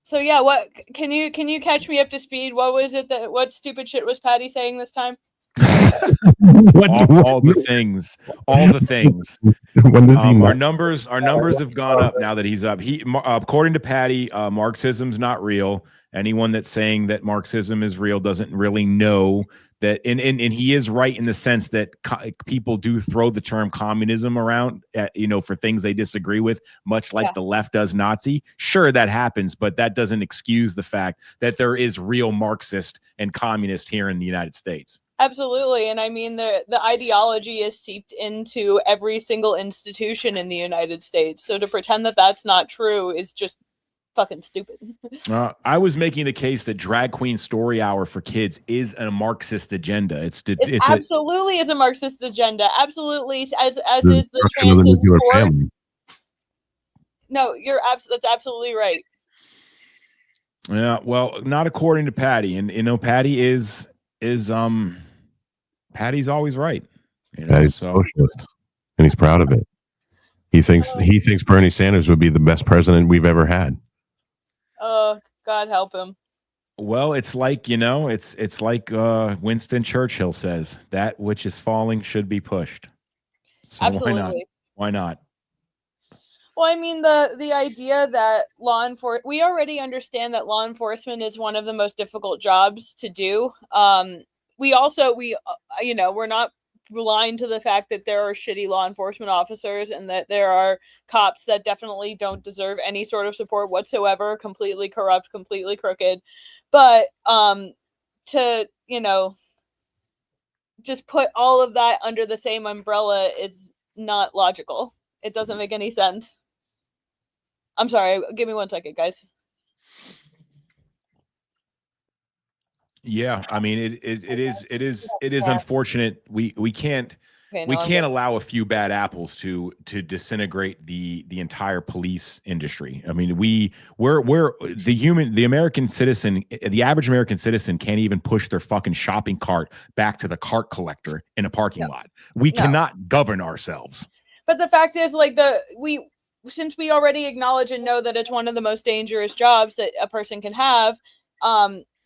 So yeah, what can you catch me up to speed? What stupid shit was Patty saying this time? all the things. When does he our numbers have gone up now that he's up. According to Patty, Marxism's not real. Anyone that's saying that Marxism is real doesn't really know that, and he is right in the sense that people do throw the term communism around, for things they disagree with, much like the left does Nazi. Sure, that happens, but that doesn't excuse the fact that there is real Marxist and communist here in the United States. Absolutely. And I mean, the ideology is seeped into every single institution in the United States. So to pretend that that's not true is just fucking stupid. I was making the case that Drag Queen Story Hour for kids is a Marxist agenda. It's absolutely is a Marxist agenda. Absolutely. As the is the destruction of the nuclear family. No, that's absolutely right. Yeah, well, not according to Patty. And Patty is Patty's always right. Patty's socialist, and he's proud of it. He thinks Bernie Sanders would be the best president we've ever had. Oh, God help him. Well, it's like, it's like Winston Churchill says, that which is falling should be pushed. So absolutely. Why not? Well, I mean, the idea that we already understand that law enforcement is one of the most difficult jobs to do. We're not blind to the fact that there are shitty law enforcement officers and that there are cops that definitely don't deserve any sort of support whatsoever, completely corrupt, completely crooked. But to just put all of that under the same umbrella is not logical. It doesn't make any sense. I'm sorry. Give me 1 second, guys. Yeah, I mean, it is unfortunate. We can't allow a few bad apples to disintegrate the entire police industry. I mean, we're the American citizen, the average American citizen can't even push their fucking shopping cart back to the cart collector in a parking lot. We cannot govern ourselves. But the fact is, since we already acknowledge and know that it's one of the most dangerous jobs that a person can have,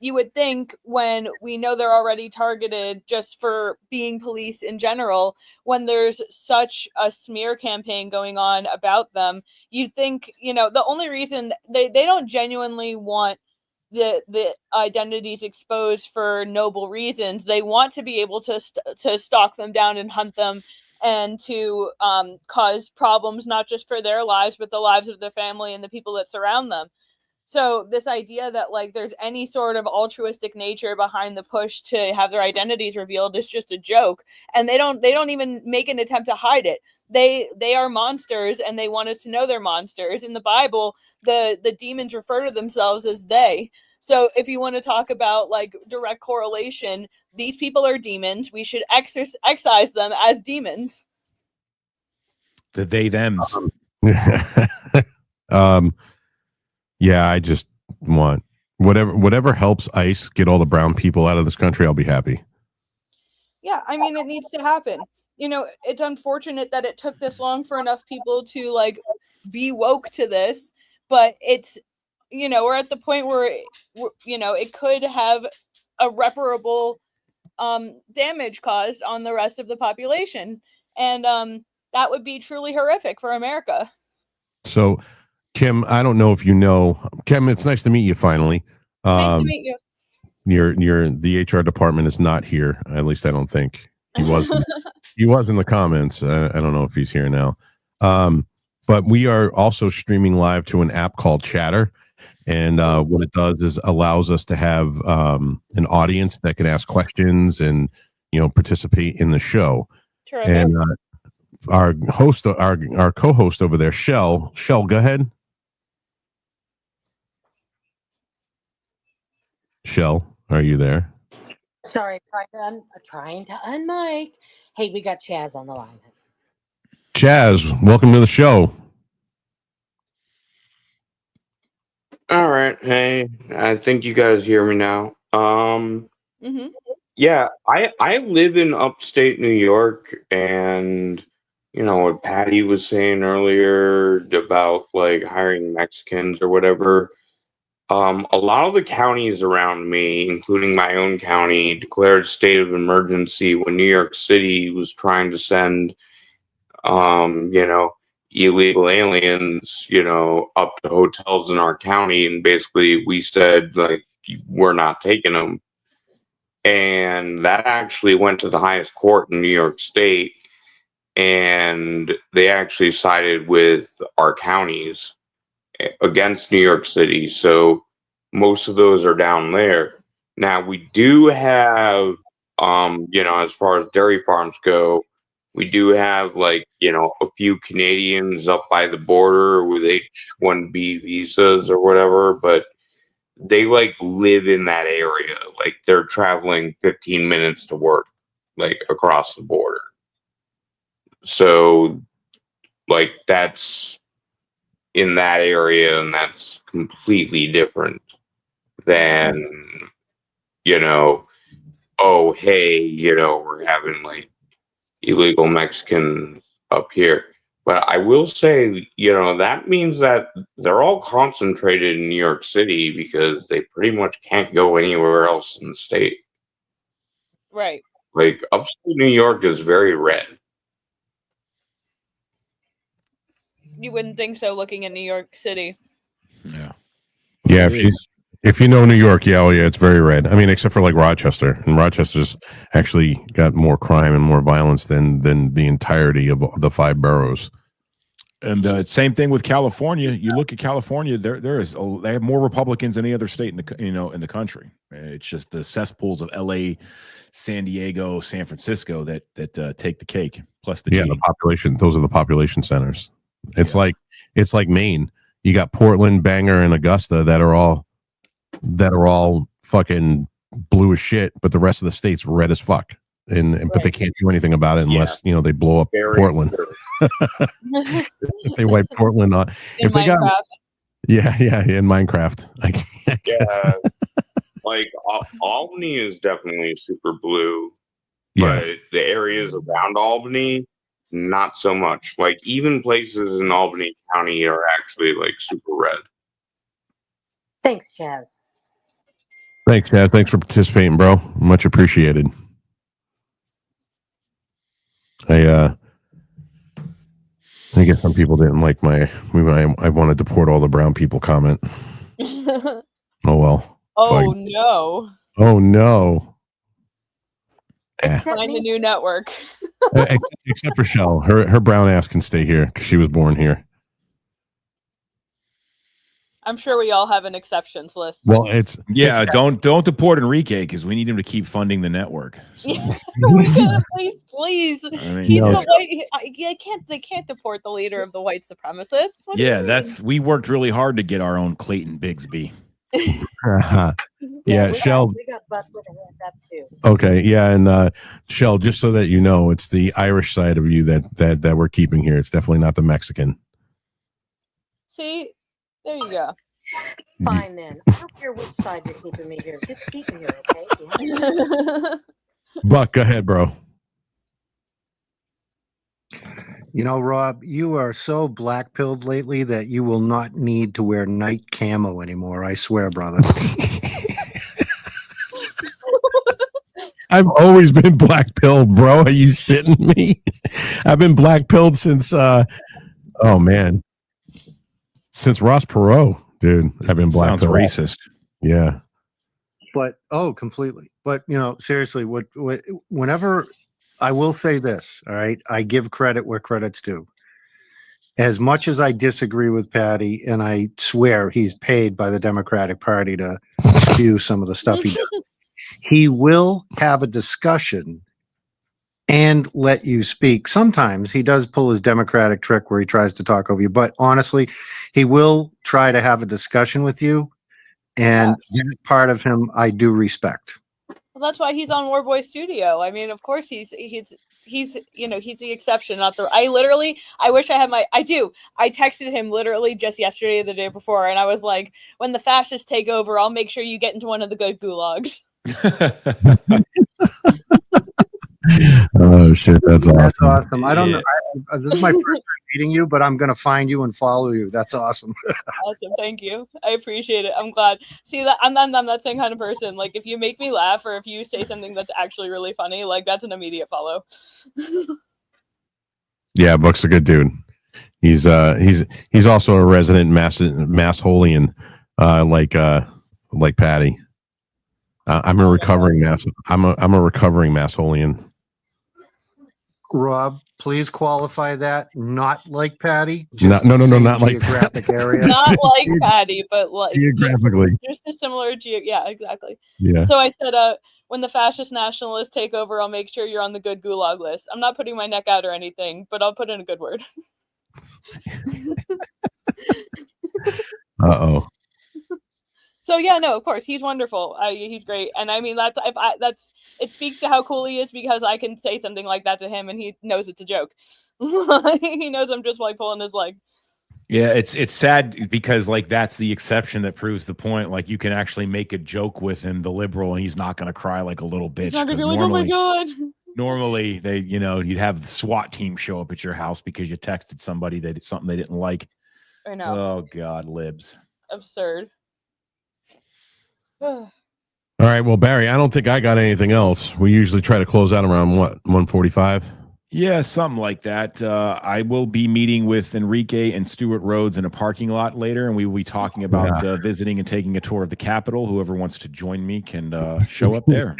you would think when we know they're already targeted just for being police in general, when there's such a smear campaign going on about them, you'd think, the only reason they don't genuinely want the identities exposed for noble reasons. They want to be able to stalk them down and hunt them and to cause problems, not just for their lives, but the lives of their family and the people that surround them. So this idea that there's any sort of altruistic nature behind the push to have their identities revealed is just a joke. And they don't even make an attempt to hide it. They are monsters and they want us to know they're monsters. In the Bible, the demons refer to themselves as they. So if you want to talk about direct correlation, these people are demons. We should excise them as demons. The they thems. Yeah, I just want whatever helps ICE get all the brown people out of this country. I'll be happy. Yeah, I mean, it needs to happen. It's unfortunate that it took this long for enough people to be woke to this, but it's, we're at the point where, it could have irreparable damage caused on the rest of the population. And that would be truly horrific for America. So, Kim, I don't know if Kim, it's nice to meet you finally. Nice to meet you. The HR department is not here. At least I don't think he was. He was in the comments. I don't know if he's here now. But we are also streaming live to an app called Chatter. And what it does is allows us to have an audience that can ask questions and, participate in the show. Terrific. And our host, our co-host over there, Shell, go ahead. Shell, are you there? Sorry, trying to unmic. Hey, we got Chaz on the line. Chaz, welcome to the show. All right. Hey, I think you guys hear me now. Mm-hmm. Yeah, I live in upstate New York, and you know what Patty was saying earlier about like hiring Mexicans or whatever. A lot of the counties around me, including my own county, declared state of emergency when New York City was trying to send you know, illegal aliens, you know, up to hotels in our county. And basically we said, like, we're not taking them. And that actually went to the highest court in New York State. And they actually sided with our counties against New York City. So most of those are down there. Now we do have, you know, as far as dairy farms go, we do have like, you know, a few Canadians up by the border with H-1B visas or whatever, but they like live in that area. Like they're traveling 15 minutes to work, like across the border. So like that's in that area, and that's completely different than, you know, oh, hey, you know, we're having like illegal Mexicans up here. But I will say, you know, that means that they're all concentrated in New York City because they pretty much can't go anywhere else in the state. Right. Like upstate New York is very red. You wouldn't think so looking at New York City. Yeah. Yeah, if you know New York, yeah, oh yeah, it's very red. I mean, except for like Rochester, and Rochester's actually got more crime and more violence than the entirety of the 5 boroughs. And same thing with California. You look at California; they have more Republicans than any other state in the country. It's just the cesspools of L.A., San Diego, San Francisco that take the cake. Plus the the population; those are the population centers. It's like Maine. You got Portland, Bangor, and Augusta that are all fucking blue as shit, but the rest of the state's red as fuck. But they can't do anything about it unless you know they blow up Portland. If they wipe Portland on, if they got in Minecraft. Yeah, like Albany is definitely super blue, but the areas around Albany, not so much. Like even places in Albany County are actually like super red. Thanks, Chaz. Thanks, Chaz. Thanks for participating, bro. Much appreciated. I guess some people didn't like I want to deport all the brown people comment. Oh well. Oh no. Oh no. Find a new network. Except for Shell. Her brown ass can stay here because she was born here. I'm sure we all have an exceptions list. Well, don't deport Enrique because we need him to keep funding the network. So. please. I mean, He's the white. They can't deport the leader of the white supremacists. What do you mean? We worked really hard to get our own Clayton Bigsby. Yeah, Shell. We got Buck with a hand up too. Okay, yeah, and Shell, just so that you know, it's the Irish side of you that we're keeping here. It's definitely not the Mexican. See, there you go. Fine then. I don't care which side you're keeping me here. Just keep me here, okay? Buck, go ahead, bro. You know, Rob, you are so black-pilled lately that you will not need to wear night camo anymore. I swear, brother. I've always been black-pilled, bro. Are you shitting me? I've been black-pilled since, oh man, since Ross Perot, dude. I've been black-pilled. Sounds racist. Yeah. But completely. But you know, seriously, whenever I will say this, all right, I give credit where credit's due. As much as I disagree with Patty, and I swear he's paid by the Democratic Party to spew some of the stuff he does, he will have a discussion and let you speak. Sometimes he does pull his Democratic trick where he tries to talk over you, but honestly, he will try to have a discussion with you And that part of him I do respect. Well, that's why he's on Warboy Studio. I mean, of course he's you know, he's the exception, not the. I wish I had my. I do. I texted him literally just yesterday or the day before, and I was like, when the fascists take over, I'll make sure you get into one of the good gulags. Oh shit, that's awesome. That's awesome. I don't Yeah. know. This is my first time meeting you, but I'm gonna find you and follow you. That's awesome. Awesome, thank you. I appreciate it. I'm glad. See that I'm that same kind of person. Like if you make me laugh or if you say something that's actually really funny, like that's an immediate follow. Yeah, Buck's a good dude. He's also a resident Massholian, like Patty. I'm a recovering Massholian. Rob, please qualify that. Not like Patty. No, same not like geographic Patty. area. Not like Patty, but like Geographically. just a similar yeah, exactly. Yeah. So I said, when the fascist nationalists take over, I'll make sure you're on the good gulag list. I'm not putting my neck out or anything, but I'll put in a good word. Uh-oh. So yeah, no, of course he's wonderful. He's great, and I mean it speaks to how cool he is because I can say something like that to him, and he knows it's a joke. He knows I'm just like pulling his leg. Yeah, it's sad because like that's the exception that proves the point. Like you can actually make a joke with him, the liberal, and he's not going to cry like a little bitch. He's not gonna 'cause be like, oh my god. Normally, you'd have the SWAT team show up at your house because you texted somebody that something they didn't like. I know. Oh God, libs. Absurd. All right, well, Barry, I don't think I got anything else. We usually try to close out around what, 145? Yeah, something like that. I will be meeting with Enrique and Stuart Rhodes in a parking lot later, and we will be talking about visiting and taking a tour of the Capitol. Whoever wants to join me can show up there.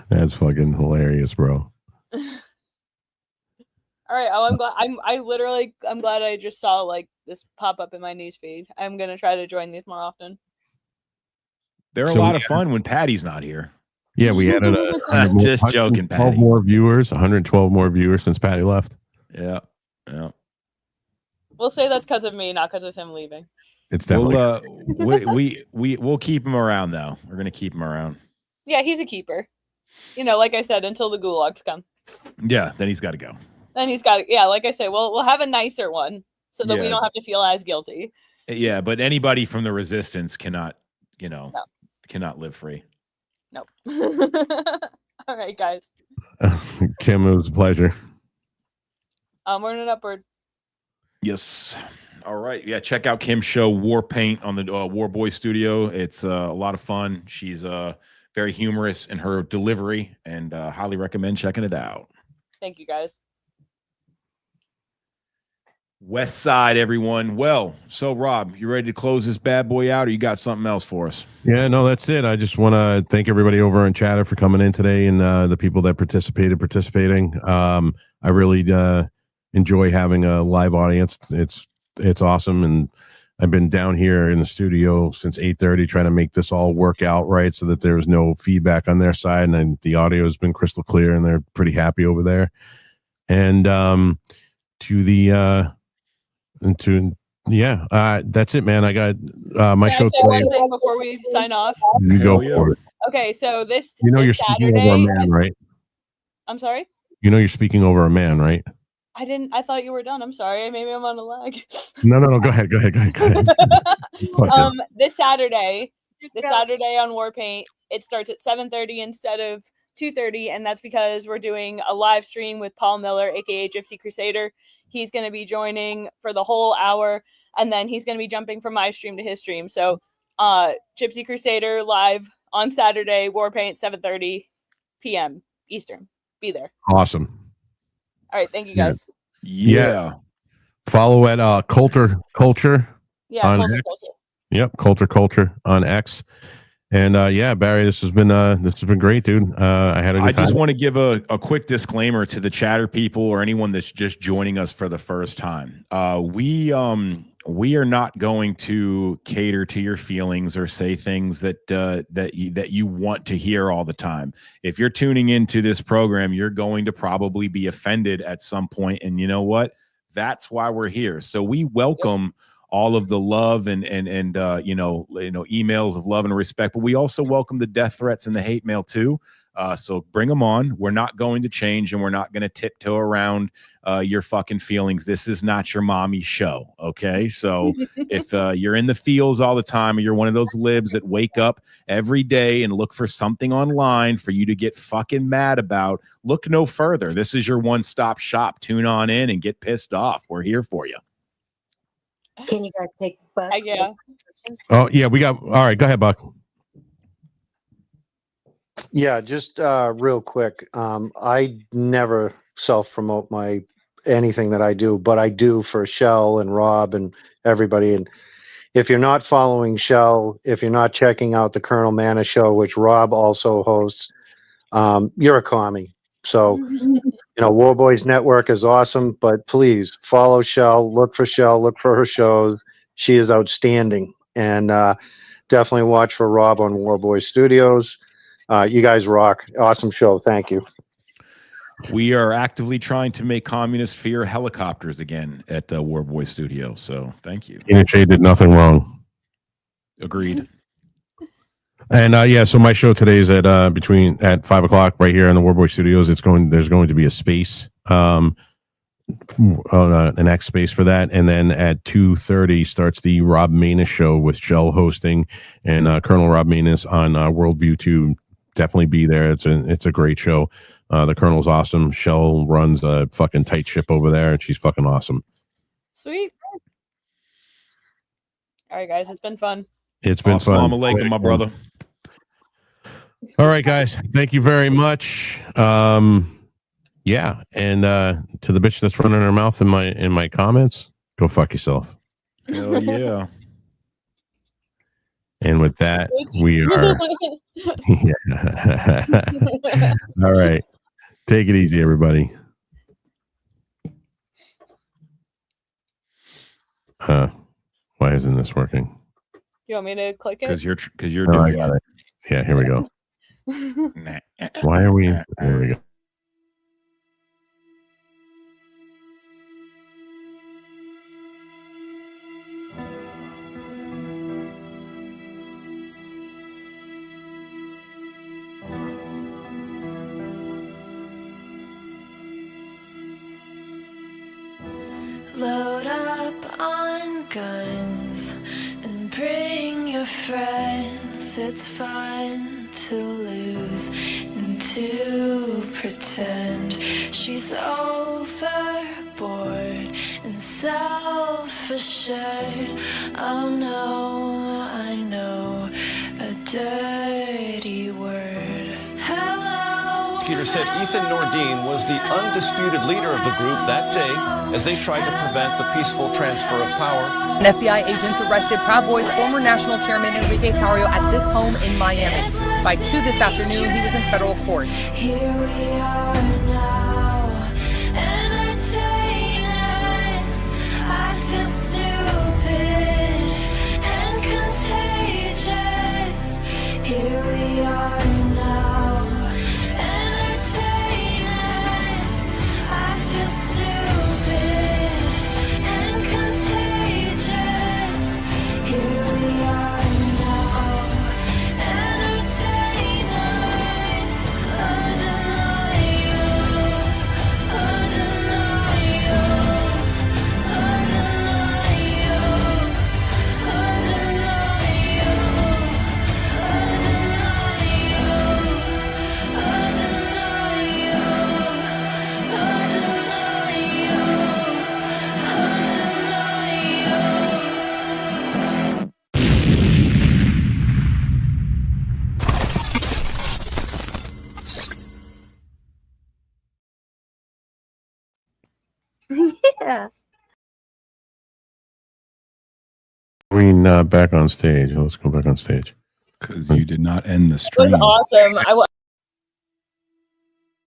That's fucking hilarious, bro. All right. Oh, I'm glad. I'm glad I just saw like this pop up in my news feed. I'm gonna try to join these more often. They're a lot of fun when Patty's not here. Yeah, we added Just joking, 112 Patty. more viewers, 112 more viewers since Patty left. Yeah. We'll say that's because of me, not because of him leaving. It's definitely we'll keep him around though. We're gonna keep him around. Yeah, he's a keeper. You know, like I said, until the gulags come. Yeah, then he's got to go. Then he's got, yeah, like I say, we'll have a nicer one so that we Yeah. don't have to feel as guilty. Yeah, but anybody from the resistance cannot, cannot live free. Nope. All right, guys. Kim, it was a pleasure. We're in an upward. Yes. All right. Yeah. Check out Kim's show, War Paint, on the Warboy Studio. It's a lot of fun. She's very humorous in her delivery, and highly recommend checking it out. Thank you, guys. West Side, everyone. Well, so Rob, you ready to close this bad boy out, or you got something else for us? Yeah, no, that's it. I just want to thank everybody over on Chatter for coming in today and the people that participating. I really enjoy having a live audience. It's awesome, and I've been down here in the studio since 8:30 trying to make this all work out right so that there's no feedback on their side, and then the audio has been crystal clear, and they're pretty happy over there. And that's it, man. I got my show Can I say today. one thing before we sign off? You go for it. Okay, so this You're this speaking Saturday, over a man, right? I'm sorry? You're speaking over a man, right? I thought you were done. I'm sorry. Maybe I'm on a lag. No. Go ahead. This Saturday on Warpaint, it starts at 7:30 instead of 2:30, and that's because we're doing a live stream with Paul Miller, aka Gypsy Crusader. He's going to be joining for the whole hour, and then he's going to be jumping from my stream to his stream. So, Gypsy Crusader live on Saturday, Warpaint, 7:30 p.m. Eastern. Be there. Awesome. All right, thank you guys. Yeah. Follow at Coulter Culture. Yeah, on Coulter X. Culture. Yep, Coulter Culture on X. And Barry, this has been great, dude. I had a good time. I just want to give a quick disclaimer to the chatter people or anyone that's just joining us for the first time. We are not going to cater to your feelings or say things that you want to hear all the time. If you're tuning into this program, you're going to probably be offended at some point, and you know what? That's why we're here. So we welcome all of the love and emails of love and respect, but we also welcome the death threats and the hate mail too. So bring them on. We're not going to change, and we're not going to tiptoe around your fucking feelings. This is not your mommy's show, okay? So if you're in the feels all the time, or you're one of those libs that wake up every day and look for something online for you to get fucking mad about, look no further. This is your one-stop shop. Tune on in and get pissed off. We're here for you. Can you guys take Buck? Yeah. Oh yeah, we got. All right, go ahead, Buck. Yeah, just real quick. I never self-promote anything that I do, but I do for Shell and Rob and everybody. And if you're not following Shell, if you're not checking out the Colonel Manna show, which Rob also hosts, you're a commie. So, War Boys Network is awesome, but please follow Shell, look for her shows. She is outstanding. And definitely watch for Rob on War Boys Studios. You guys rock. Awesome show. Thank you. We are actively trying to make communists fear helicopters again at the War Boy Studio. So thank you. J did nothing wrong. Agreed. And so my show today is at 5:00 right here in the War Boy Studios. There's going to be a space, an X space for that, and then at 2:30 starts the Rob Manus show with Shell hosting and Colonel Rob Manus on Worldview 2. Definitely be there. It's a great show. The Colonel's awesome. Shell runs a fucking tight ship over there, and she's fucking awesome. Sweet. All right, guys, it's been fun. It's been fun. Assalamu alaikum, my brother. All right, guys. Thank you very much. Yeah, and to the bitch that's running her mouth in my comments, go fuck yourself. Hell yeah. And with that, we are. Yeah. All right. Take it easy, everybody. Why isn't this working? You want me to click it? Because you're No, I doing got it. Yeah, here we go. Nah. Why are we? There we go. Load up on guns and bring your friends. It's fun to lose and to pretend she's overboard and self-assured. Oh no, I know a dirty word. Hello. Prosecutor said Ethan Nordine was the undisputed leader of the group that day as they tried to prevent the peaceful transfer of power. And FBI agents arrested Proud Boys former national chairman Enrique Tarrio at this home in Miami. By 2 this afternoon, he was in federal court. Here we are now, entertain us. I feel stupid and contagious. Here we are now, entertain us. I feel stupid and contagious. Here we are now, entertain us. Yes. Green back on stage. Let's go back on stage. Because you did not end the It stream. was awesome.